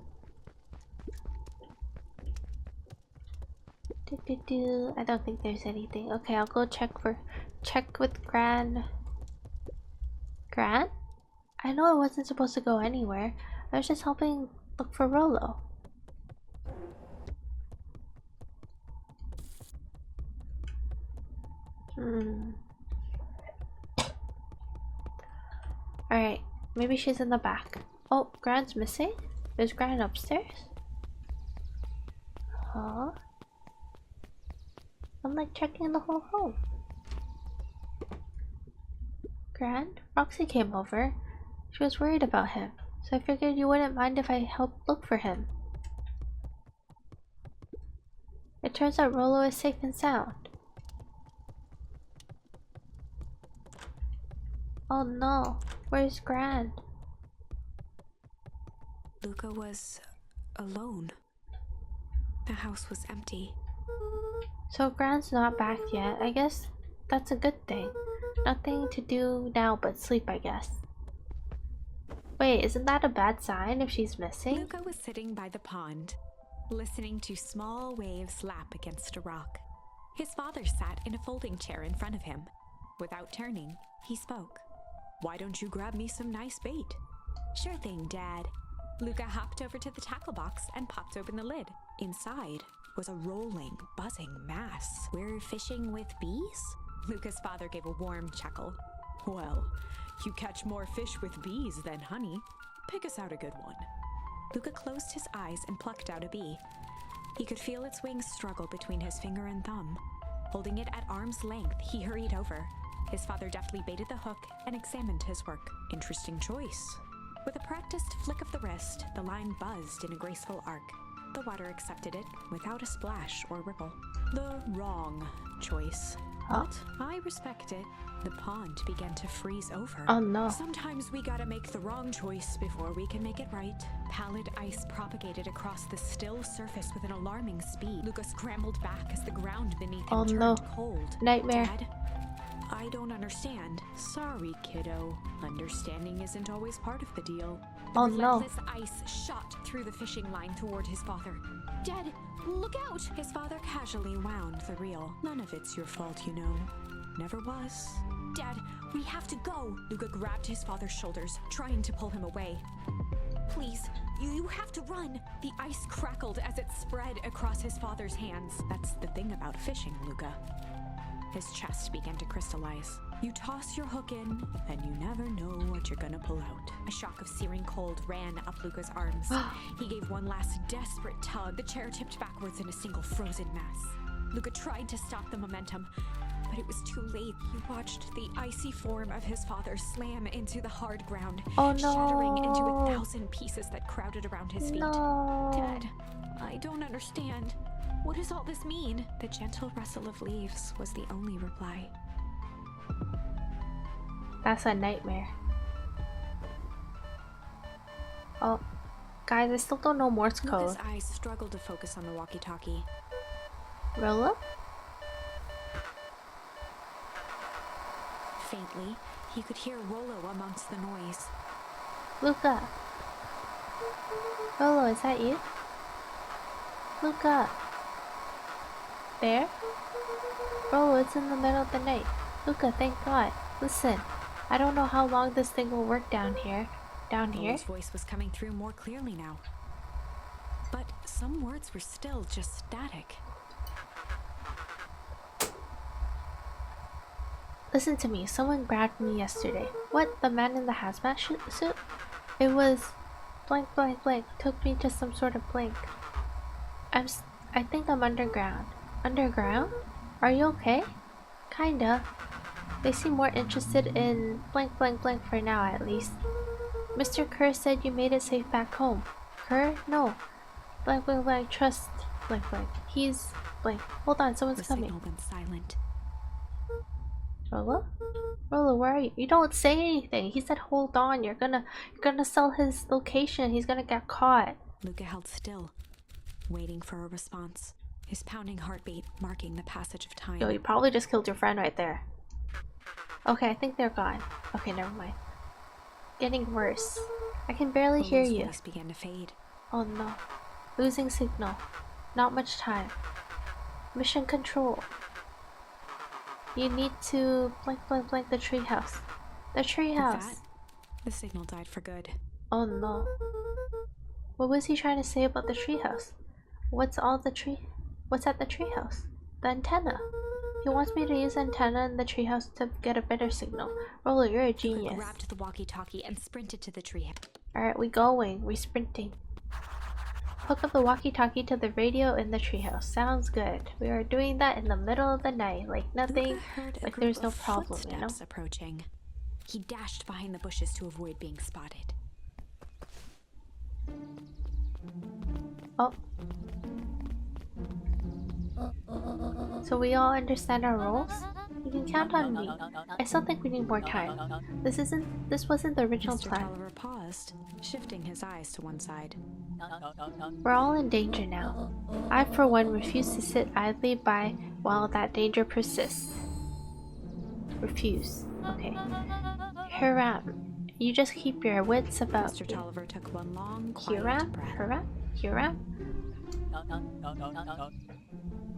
I don't think there's anything. Okay, I'll go check with Gran. Gran? I know I wasn't supposed to go anywhere. I was just helping look for Rolo. Alright, maybe she's in the back. Oh, Gran's missing? Is Gran upstairs? Huh? I'm like checking the whole home. Gran? Roxy came over. She was worried about him, so I figured you wouldn't mind if I helped look for him. It turns out Rolo is safe and sound. Oh no, where's Gran? Luca was alone. The house was empty. So Gran's not back yet. I guess that's a good thing. Nothing to do now but sleep, I guess. Wait, isn't that a bad sign if she's missing? Luca was sitting by the pond, listening to small waves lap against a rock. His father sat in a folding chair in front of him. Without turning, he spoke. "Why don't you grab me some nice bait?" "Sure thing, Dad." Luca hopped over to the tackle box and popped open the lid. Inside was a rolling, buzzing mass. "We're fishing with bees?" Luca's father gave a warm chuckle. "Well, you catch more fish with bees than honey. Pick us out a good one." Luca closed his eyes and plucked out a bee. He could feel its wings struggle between his finger and thumb. Holding it at arm's length, he hurried over. His father deftly baited the hook and examined his work. "Interesting choice." With a practiced flick of the wrist, the line buzzed in a graceful arc. The water accepted it without a splash or ripple. "The wrong choice. But I respect it." The pond began to freeze over. Oh no. "Sometimes we gotta make the wrong choice before we can make it right." Pallid ice propagated across the still surface with an alarming speed. Luca scrambled back as the ground beneath him turned cold. Nightmare. "Dad, I don't understand." "Sorry, kiddo. Understanding isn't always part of the deal." Oh no. Relentless ice shot through the fishing line toward his father. "Dad, look out!" His father casually wound the reel. "None of it's your fault, you know. Never was." "Dad, we have to go!" Luca grabbed his father's shoulders, trying to pull him away. "Please, you have to run!" The ice crackled as it spread across his father's hands. "That's the thing about fishing, Luca." His chest began to crystallize. "You toss your hook in, and you never know what you're gonna pull out." A shock of searing cold ran up Luca's arms. He gave one last desperate tug. The chair tipped backwards in a single frozen mass. Luca tried to stop the momentum, but it was too late. He watched the icy form of his father slam into the hard ground, shattering into 1,000 pieces that crowded around his feet. No. "Dad, I don't understand. What does all this mean?" The gentle rustle of leaves was the only reply. That's a nightmare. Oh, guys, I still don't know Morse code. Luca's eyes struggled to focus on the walkie-talkie. Rolo? Faintly, he could hear Rolo amongst the noise. Luca! Rolo, is that you? Luca! There? Rolo, it's in the middle of the night. Luca, thank God. Listen, I don't know how long this thing will work down here. Down here? Rolo's voice was coming through more clearly now. But some words were still just static. Listen to me, someone grabbed me yesterday. What? The man in the hazmat suit? It was blank blank blank. Took me to some sort of blank. I think I'm underground. Underground? Are you okay? Kinda. They seem more interested in blank blank blank for now at least. Mr. Kerr said you made it safe back home. Kerr? No. Blank blank blank, trust blank blank. He's blank. Hold on, someone's coming. The signal went silent. Rolo? Rolo, where are you? You don't say anything. He said hold on, you're gonna sell his location. He's gonna get caught. Luca held still, waiting for a response, his pounding heartbeat marking the passage of time. Yo, you probably just killed your friend right there. Okay, I think they're gone. Okay, never mind. Getting worse. I can barely hear you. Voice began to fade. Oh no. Losing signal. Not much time. Mission control. You need to blank blank blank the treehouse. The treehouse. With that, the signal died for good. Oh no. What was he trying to say about the treehouse? What's at the treehouse? The antenna. He wants me to use antenna in the treehouse to get a better signal. Rolo, you're a genius. He grabbed the walkie-talkie and sprinted to the treehouse. Alright, we going. We sprinting. Hook up the walkie-talkie to the radio in the treehouse. Sounds good. We are doing that in the middle of the night, like nothing, like there's no problem, you know? Approaching. He dashed behind the bushes to avoid being spotted. Oh. So we all understand our roles? You can count on me. I still think we need more time. This wasn't the original Mr. plan. 𝖘𝖔𝖈 paused, shifting his eyes to one side. We're all in danger now. I, for one, refuse to sit idly by while that danger persists. Refuse. Okay. Hiram, you just keep your wits about Mr. you. 𝖘𝖔𝖈 took one long, quiet Hiram? breath. Hiram?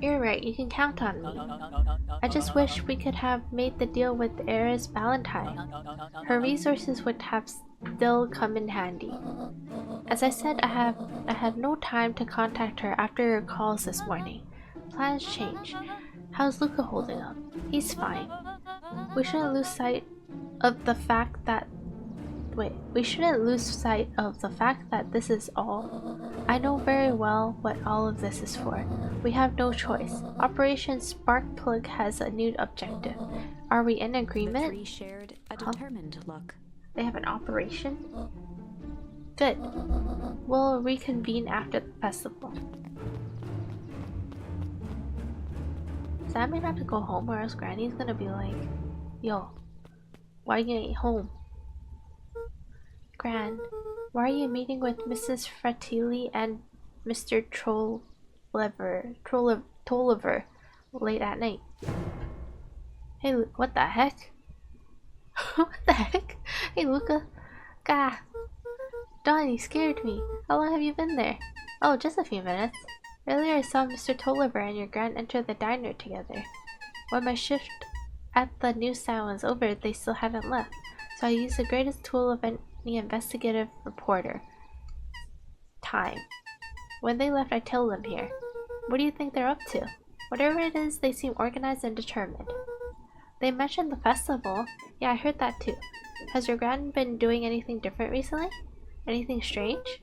You're right, you can count on me. I just wish we could have made the deal with Heiress Valentine. Her resources would have still come in handy. As I said, I had no time to contact her after your calls this morning. Plans change. How's Luca holding up? He's fine. We shouldn't lose sight of the fact that this is all. I know very well what all of this is for. We have no choice. Operation Sparkplug has a new objective. Are we in agreement? The three shared a determined look. They have an operation? Good. We'll reconvene after the festival. So I might have to go home or else Granny's gonna be like, yo, why you ain't home? Gran, why are you meeting with Mrs. Fratelli and Mr. Tolliver late at night? Hey, what the heck? What the heck? Hey, Luca. Gah. Don, you scared me. How long have you been there? Oh, just a few minutes. Earlier I saw Mr. Tolliver and your Gran enter the diner together. When my shift at the newsstand was over, they still hadn't left. So I used the greatest tool of any investigative reporter. Time. When they left, I tailed them here. What do you think they're up to? Whatever it is, they seem organized and determined. They mentioned the festival. Yeah, I heard that too. Has your Gran been doing anything different recently? Anything strange?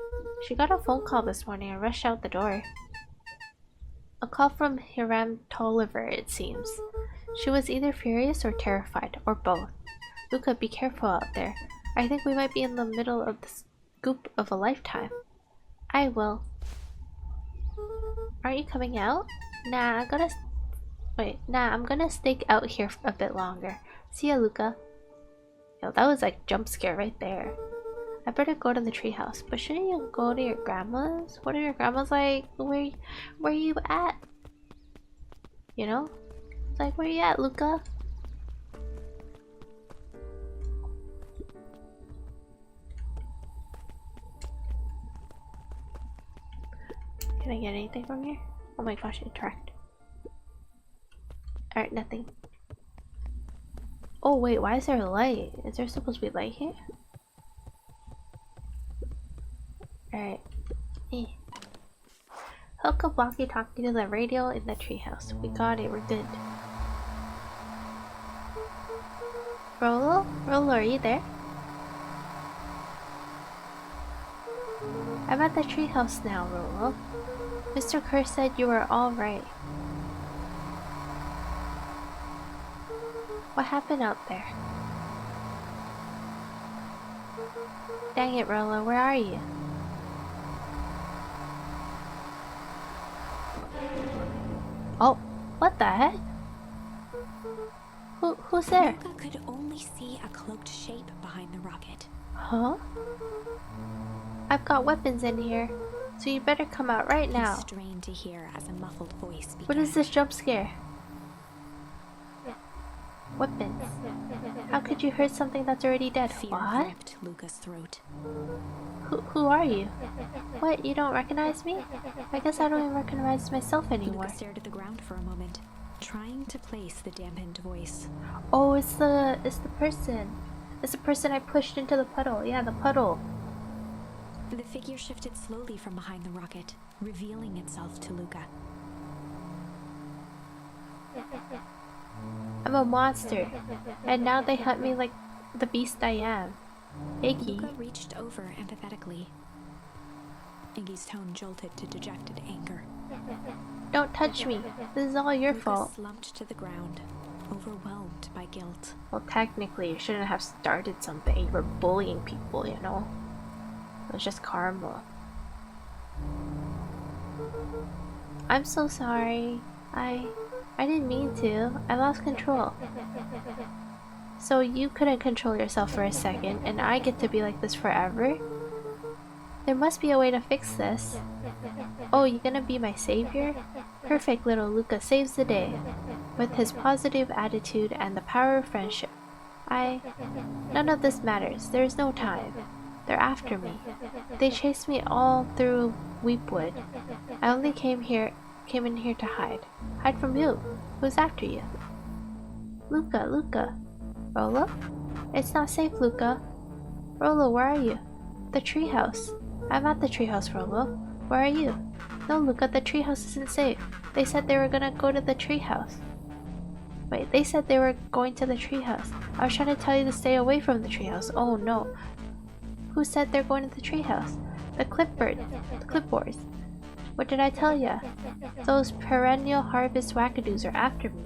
She got a phone call this morning and rushed out the door. A call from Hiram Tolliver, it seems. She was either furious or terrified, or both. Luca, be careful out there. I think we might be in the middle of the scoop of a lifetime. I will. Aren't you coming out? Nah, I'm gonna stake out here a bit longer. See ya, Luca. Yo, that was like jump scare right there. I better go to the treehouse. But shouldn't you go to your grandma's? What are your grandma's like? Where you at? You know? It's like, where you at, Luca? Can I get anything from here? Oh my gosh, interact. Alright, nothing. Oh wait, why is there a light? Is there supposed to be light here? Alright. Hook up walkie-talkie to the radio in the treehouse. We got it, we're good. Rolo? Rolo, are you there? I'm at the treehouse now, Rolo. Mr. Kerr said you were alright. What happened out there? Dang it, Rolo, where are you? Oh, what the heck? Who's there? Luca could only see a cloaked shape behind the rocket. Huh? I've got weapons in here, so you better come out right now. He strained to hear as a muffled voice began. What is this jump scare? Weapons. How could you hurt something that's already dead? Fear What? gripped Luca's throat. Who are you? What, you don't recognize me? I guess I don't even recognize myself anymore. Luca stared at the ground for a moment, trying to place the dampened voice. Oh, it's the person. It's the person I pushed into the puddle. Yeah, the puddle. The figure shifted slowly from behind the rocket, revealing itself to Luca. I'm a monster, and now they hunt me like the beast I am. Iggy. Luca reached over empathetically. Iggy's tone jolted to dejected anger. Don't touch me. This is all your Luca fault. slumped to the ground, overwhelmed by guilt. Well, technically, you shouldn't have started something. You were bullying people, you know? It was just karma. I'm so sorry. I didn't mean to. I lost control. So you couldn't control yourself for a second, and I get to be like this forever? There must be a way to fix this. Oh, you gonna be my savior? Perfect, little Luca saves the day. With his positive attitude and the power of friendship. None of this matters. There is no time. They're after me. They chased me all through Weepwood. I only came in here to hide. Hide from who? Who's after you? Luca. Rolo? It's not safe, Luca. Rolo, where are you? The treehouse. I'm at the treehouse, Rolo. Where are you? No, Luca, the treehouse isn't safe. They said they were gonna go to the treehouse. Wait, they said they were going to the treehouse. I was trying to tell you to stay away from the treehouse. Oh no. Who said they're going to the treehouse? The clipboards. What did I tell ya? Those perennial harvest wackadoos are after me.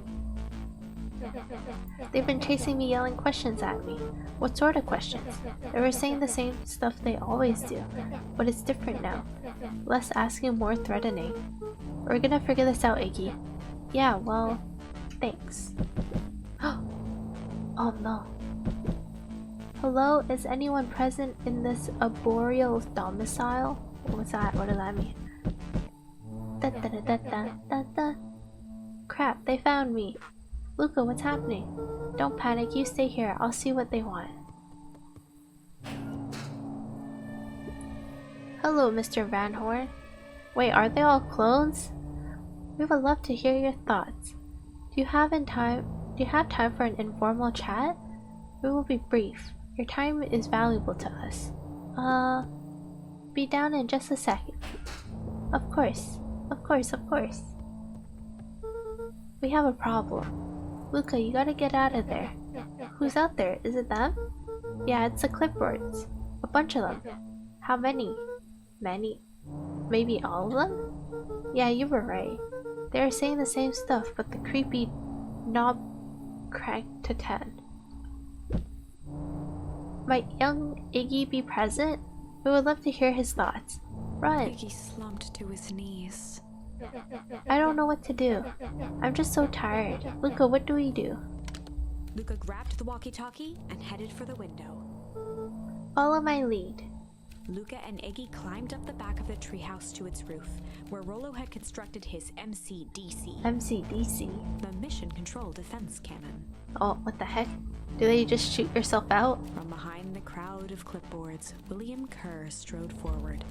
They've been chasing me, yelling questions at me. What sort of questions? They were saying the same stuff they always do, but it's different now. Less asking, more threatening. We're gonna figure this out, Iggy. Yeah, well, thanks. Oh no. Hello, is anyone present in this arboreal domicile? What's that? What does that mean? Da da da da da da da. Crap, they found me. Luca, what's happening? Don't panic, you stay here. I'll see what they want. Hello, Mr. Van Horn. Wait, are they all clones? We would love to hear your thoughts. Do you have time for an informal chat? We will be brief. Your time is valuable to us. Be down in just a second. Of course. We have a problem. Luca, you gotta get out of there. Who's out there? Is it them? Yeah, it's the clipboards. A bunch of them. How many? Many? Maybe all of them? Yeah, you were right. They are saying the same stuff, but the creepy knob cranked to 10. Might young Iggy be present? We would love to hear his thoughts. Run! Iggy slumped to his knees. I don't know what to do. I'm just so tired. Luca, what do we do? Luca grabbed the walkie-talkie and headed for the window. Follow my lead. Luca and Iggy climbed up the back of the treehouse to its roof, where Rollo had constructed his MCDC. MCDC? The Mission Control Defense Cannon. Oh, what the heck? Do they just shoot yourself out? From behind the crowd of clipboards, William Kerr strode forward,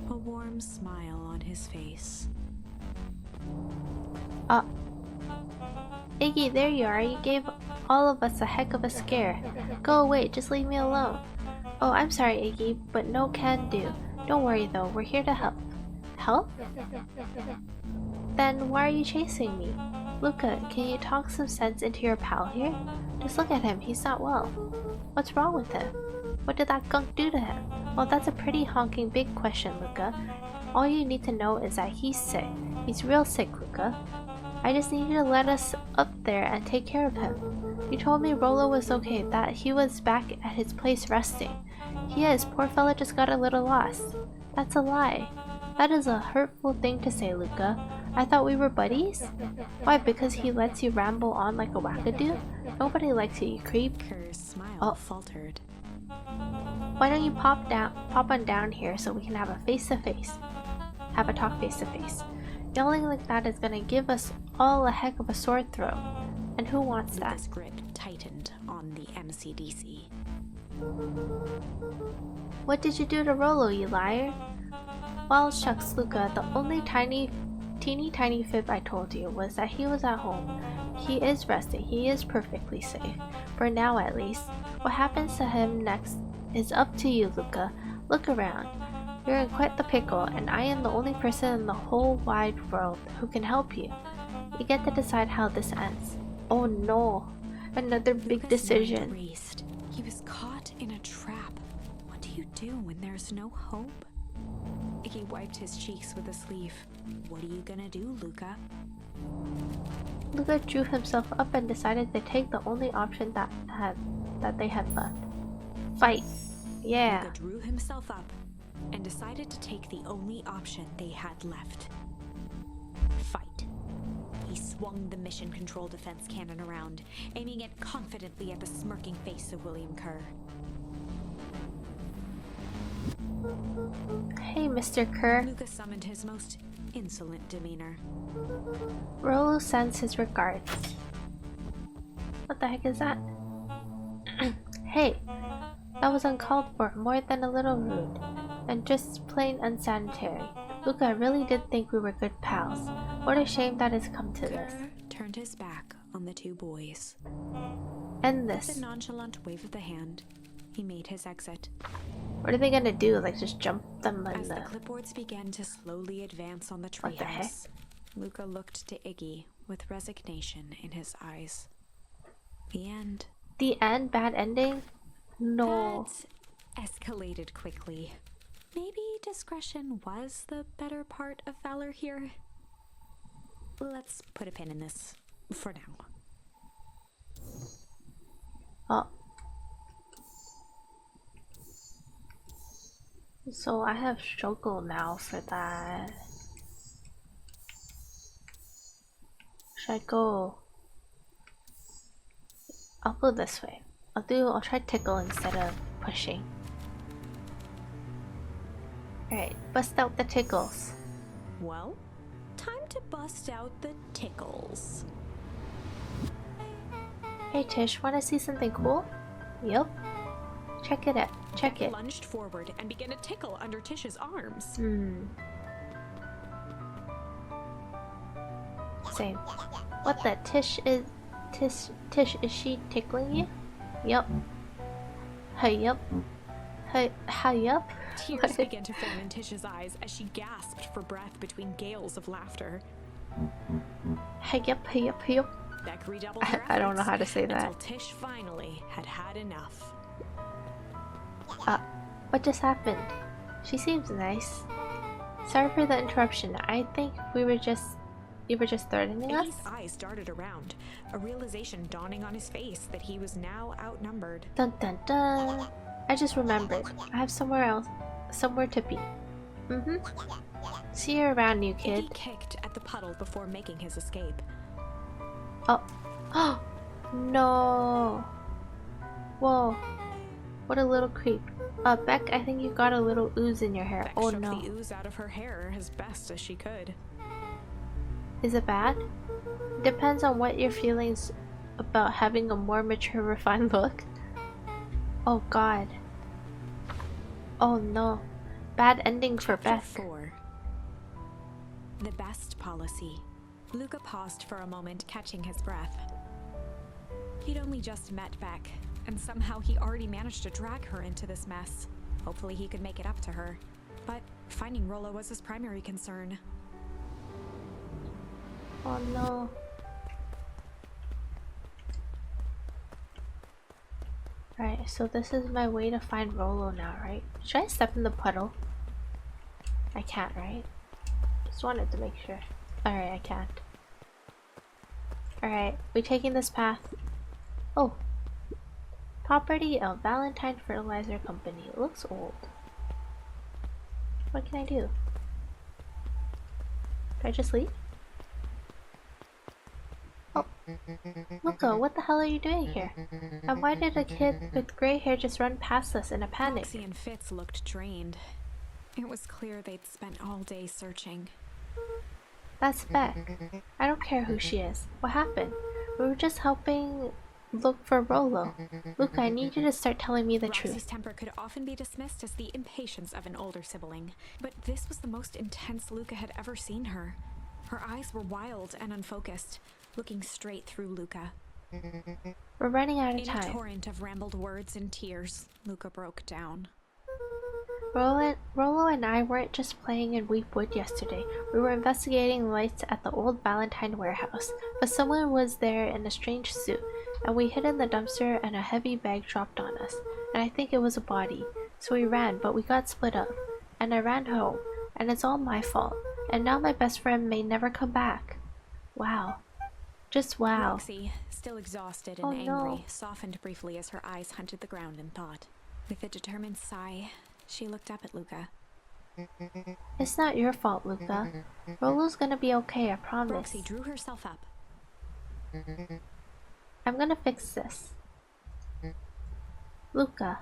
a warm smile on his face. Iggy, there you are. You gave all of us a heck of a scare. Go away, just leave me alone. Oh, I'm sorry, Iggy, but no can do. Don't worry though, we're here to help. Help? Then why are you chasing me? Luca, can you talk some sense into your pal here? Just look at him, he's not well. What's wrong with him? What did that gunk do to him? Well, that's a pretty honking big question, Luca. All you need to know is that he's sick. He's real sick, Luca. I just need you to let us up there and take care of him. You told me Rollo was okay, that he was back at his place resting. He is, poor fella just got a little lost. That's a lie. That is a hurtful thing to say, Luca. I thought we were buddies? Why, because he lets you ramble on like a wackadoo? Nobody likes you creep. Kerr's smile faltered. Why don't you pop on down here so we can have a face-to-face? Have a talk face-to-face. Yelling like that is gonna give us all a heck of a sore throat. And who wants that? Luca's grip tightened on the MCDC. What did you do to Rollo, you liar? Well, shucks, Luca, the only teeny tiny fib I told you was that he was at home. He is resting, he is perfectly safe. For now at least. What happens to him next is up to you, Luca. Look around. You're in quite the pickle, and I am the only person in the whole wide world who can help you. You get to decide how this ends. Oh no, another big decision. Raced. He was caught in a trap. What do you do when there's no hope? Iggy wiped his cheeks with a sleeve. What are you gonna do, Luca? Luca drew himself up and decided to take the only option that they had left. Fight. Yeah. Luca drew himself up and decided to take the only option they had left. Fight. He swung the Mission Control Defense Cannon around, aiming it confidently at the smirking face of William Kerr. Hey, Mr. Kerr. Luca summoned his most insolent demeanor. Rollo sends his regards. What the heck is that? Hey, that was uncalled for, more than a little rude, and just plain unsanitary. Luca, I really did think we were good pals. What a shame that it's come to this. Kerr turned his back on the two boys. End With this. a nonchalant wave of the hand, he made his exit. What are they gonna do? Like just jump them in As the the... clipboards began to slowly advance on the What the heck? treehouse, Luca looked to Iggy with resignation in his eyes. The end. The end? Bad ending? No. That escalated quickly. Maybe discretion was the better part of valor here. Let's put a pin in this for now. Oh. So I have struggle now for that. Should I go? I'll go this way. I'll try tickle instead of pushing. Alright, bust out the tickles. Well, time to bust out the tickles. Hey Tish, wanna see something cool? Yup. Check it out. Check it. Lunged forward and began to tickle under Tish's arms. Same. What the Tish, is she tickling you? Yup. Hey, yup. Hey, yup. Tears began to form in Tish's eyes as she gasped for breath between gales of laughter. Hey, yup, hey, yup, hey, yup. Beck redoubled her I don't know efforts how to say that. until Tish finally had enough. What just happened? She seems nice. Sorry for the interruption. I think you were just threatening us? Iggy's eyes darted around, a realization dawning on his face that he was now outnumbered. Dun dun dun. I just remembered. I have somewhere to be. See you around, new kid. Iggy kicked at the puddle before making his escape. Oh no. Whoa. What a little creep. Beck, I think you got a little ooze in your hair. Beck Oh shook no. the ooze out of her hair as best as she could. Is it bad? Depends on what your feelings about having a more mature, refined look. Oh god. Oh no. Bad ending for Beck. Chapter 4. The best policy. Luca paused for a moment, catching his breath. He'd only just met Beck, and somehow he already managed to drag her into this mess. Hopefully he could make it up to her. But finding Rollo was his primary concern. Oh no. Alright, so this is my way to find Rollo now, right? Should I step in the puddle? I can't, right? Just wanted to make sure. Alright, I can't. Alright, we taking this path. Oh. Property of Valentine Fertilizer Company. It looks old. What can I do? Do I just leave? Oh. Luca, what the hell are you doing here? And why did a kid with gray hair just run past us in a panic? Roxy and Fitz looked drained. It was clear they'd spent all day searching. That's Beck. I don't care who she is. What happened? We were just helping look for Rollo. Luca, I need you to start telling me the Roxy's truth. temper could often be dismissed as the impatience of an older sibling, but this was the most intense Luca had ever seen her. Her eyes were wild and unfocused, looking straight through Luca. We're running out of In a time. torrent of rambled words and tears, Luca broke down. Rollo and I weren't just playing in Weepwood yesterday. We were investigating lights at the old Valentine warehouse, but someone was there in a strange suit, and we hid in the dumpster and a heavy bag dropped on us, and I think it was a body. So we ran, but we got split up, and I ran home, and it's all my fault, and now my best friend may never come back. Wow. Just wow. Roxy, still exhausted and Oh, angry, no. softened briefly as her eyes hunted the ground in thought. With a determined sigh, she looked up at Luca. It's not your fault, Luca. Rollo's gonna be okay, I promise. Roxy drew herself up. I'm gonna fix this. Luca,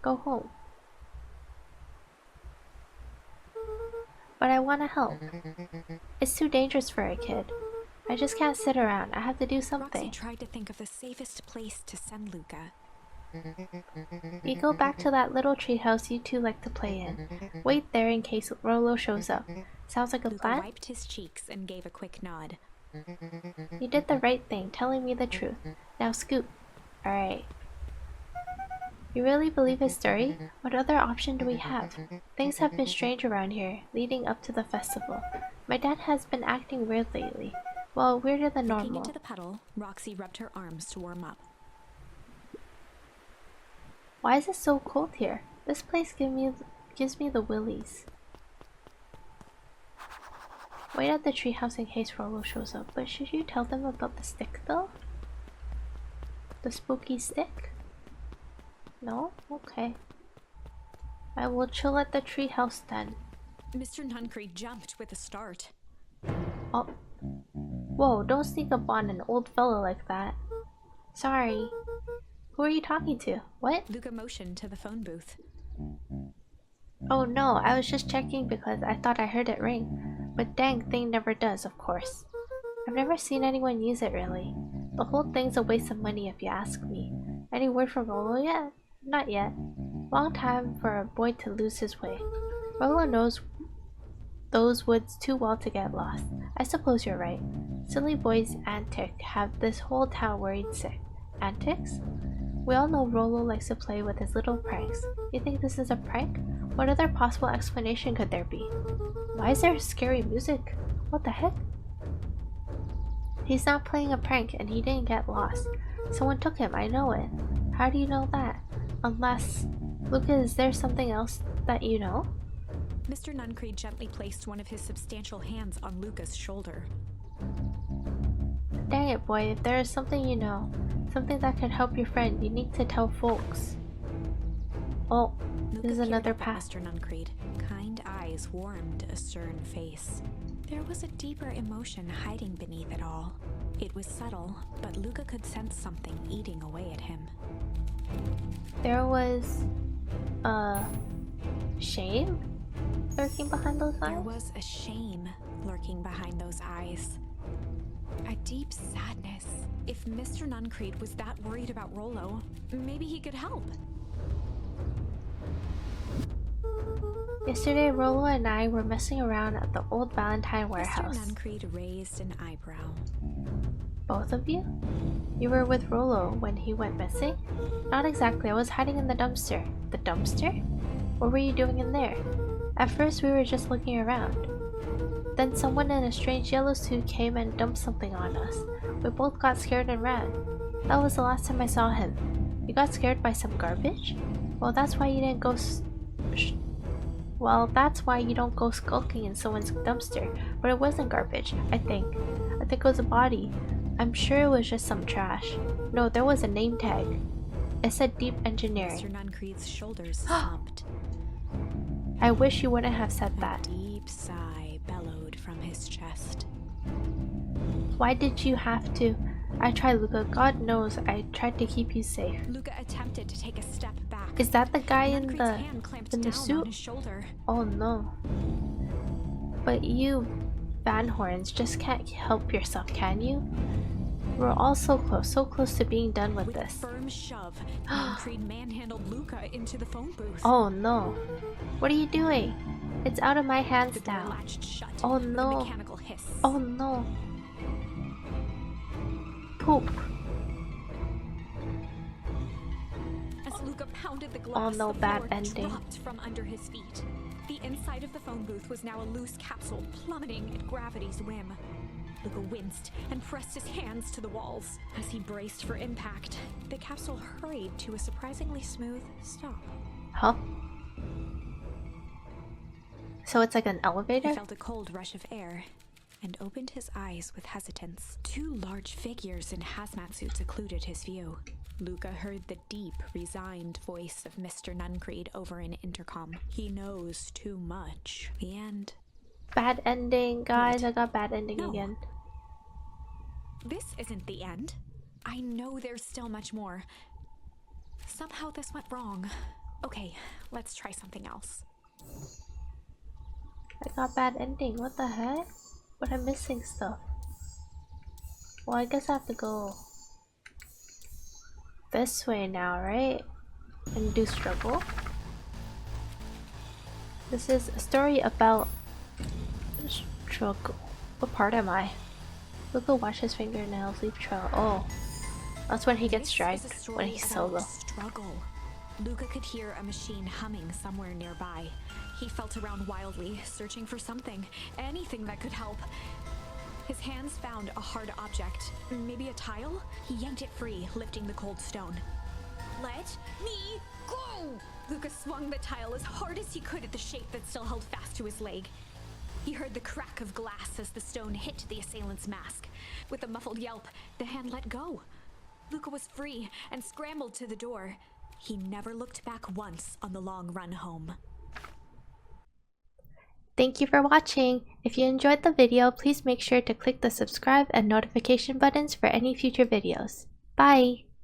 go home. But I wanna help. It's too dangerous for a kid. I just can't sit around. I have to do Roxy something. tried to think of the safest place to send Luca. You go back to that little treehouse you two like to play in. Wait there in case Rollo shows up. Sounds like a Luca plan? wiped his cheeks and gave a quick nod. You did the right thing, telling me the truth. Now scoot. Alright. You really believe his story? What other option do we have? Things have been strange around here, leading up to the festival. My dad has been acting weird lately. Well, weirder than Looking normal. into the puddle, Roxy rubbed her arms to warm up. Why is it so cold here? This place gives me the willies. Wait at the treehouse in case Rollo shows up, but should you tell them about the stick though? The spooky stick? No? Okay. I will chill at the treehouse then. Mr. 𝖘𝖔𝖈 jumped with a start. Oh. Whoa, don't sneak up on an old fellow like that. Sorry. Who are you talking to? What? Luca motioned to the phone booth. Oh no, I was just checking because I thought I heard it ring. But dang thing never does, of course. I've never seen anyone use it really. The whole thing's a waste of money if you ask me. Any word from Rollo yet? Not yet. Long time for a boy to lose his way. Rollo knows those woods too well to get lost. I suppose you're right. Silly boys' antics have this whole town worried sick. Antics? We all know Rollo likes to play with his little pranks. You think this is a prank? What other possible explanation could there be? Why is there scary music? What the heck? He's not playing a prank and he didn't get lost. Someone took him, I know it. How do you know that? Unless... Luca, is there something else that you know? Mr. 𝖘𝖈𝖎 gently placed one of his substantial hands on Luca's shoulder. Dang it, boy, if there is something you know, something that could help your friend, you need to tell folks. Oh, Luca this is peered another up at path. Mr. 𝖘𝖈𝖎. Kind eyes warmed a stern face. There was a deeper emotion hiding beneath it all. It was subtle, but Luca could sense something eating away at him. There was Shame lurking behind those eyes? There was a shame lurking behind those eyes. A deep sadness. If Mr. 𝖘𝖈𝖎𝖆 was that worried about Rollo, maybe he could help. Yesterday, Rollo and I were messing around at the old Valentine warehouse. Mr. 𝖘𝖈𝖎𝖆 raised an eyebrow. Both of you? You were with Rollo when he went missing? Not exactly, I was hiding in the dumpster. The dumpster? What were you doing in there? At first we were just looking around. Then someone in a strange yellow suit came and dumped something on us. We both got scared and ran. That was the last time I saw him. You got scared by some garbage? Well, that's why you didn't go that's why you don't go skulking in someone's dumpster. But it wasn't garbage, I think. I think it was a body. I'm sure it was just some trash. No, there was a name tag. It said Deep Engineering. Mr. 𝖘𝖈𝖎𝖆's shoulders slumped. I wish you wouldn't have said that. A deep sigh bellowed from his chest. Why did you have to? I tried, Luca. God knows I tried to keep you safe. Luca attempted to take a step back. Is that the guy in 𝖘𝖈𝖎𝖆's hand clamped the down suit? on his shoulder. Oh no. But you, Van Horns, just can't help yourself, can you? We're all so close to being done with this. With a firm shove, 𝖘𝖈𝖎𝖆 manhandled Luca into the phone booth. Oh no. What are you doing? It's out of my hands The door now. latched shut Oh with a no. mechanical hiss. Oh no. Poop. As Luca pounded the Oh glass, no, the bad floor ending. dropped from under his feet. The inside of the phone booth was now a loose capsule plummeting at gravity's whim. Luca winced and pressed his hands to the walls. As he braced for impact, the capsule hurried to a surprisingly smooth stop. Huh? So it's like an elevator? He felt a cold rush of air and opened his eyes with hesitance. Two large figures in hazmat suits occluded his view. Luca heard the deep, resigned voice of Mr. 𝖘𝖈𝖎𝖆 over an intercom. He knows too much. The end. Bad ending, guys. Wait. I got bad ending No. again. This isn't the end. I know there's still much more. Somehow this went wrong. Okay, let's try something else. I got bad ending. What the heck? But I'm missing stuff. Well, I guess I have to go this way now, right? And do struggle. This is a story about struggle. What part am I? Luca washed his fingernails, leaf trail. Oh, that's when he gets This is a striked, story when he's about solo. struggle. Luca could hear a machine humming somewhere nearby. He felt around wildly, searching for something, anything that could help. His hands found a hard object, maybe a tile? He yanked it free, lifting the cold stone. Let me go! Luca swung the tile as hard as he could at the shape that still held fast to his leg. He heard the crack of glass as the stone hit the assailant's mask. With a muffled yelp, the hand let go. Luca was free and scrambled to the door. He never looked back once on the long run home. Thank you for watching. If you enjoyed the video, please make sure to click the subscribe and notification buttons for any future videos. Bye!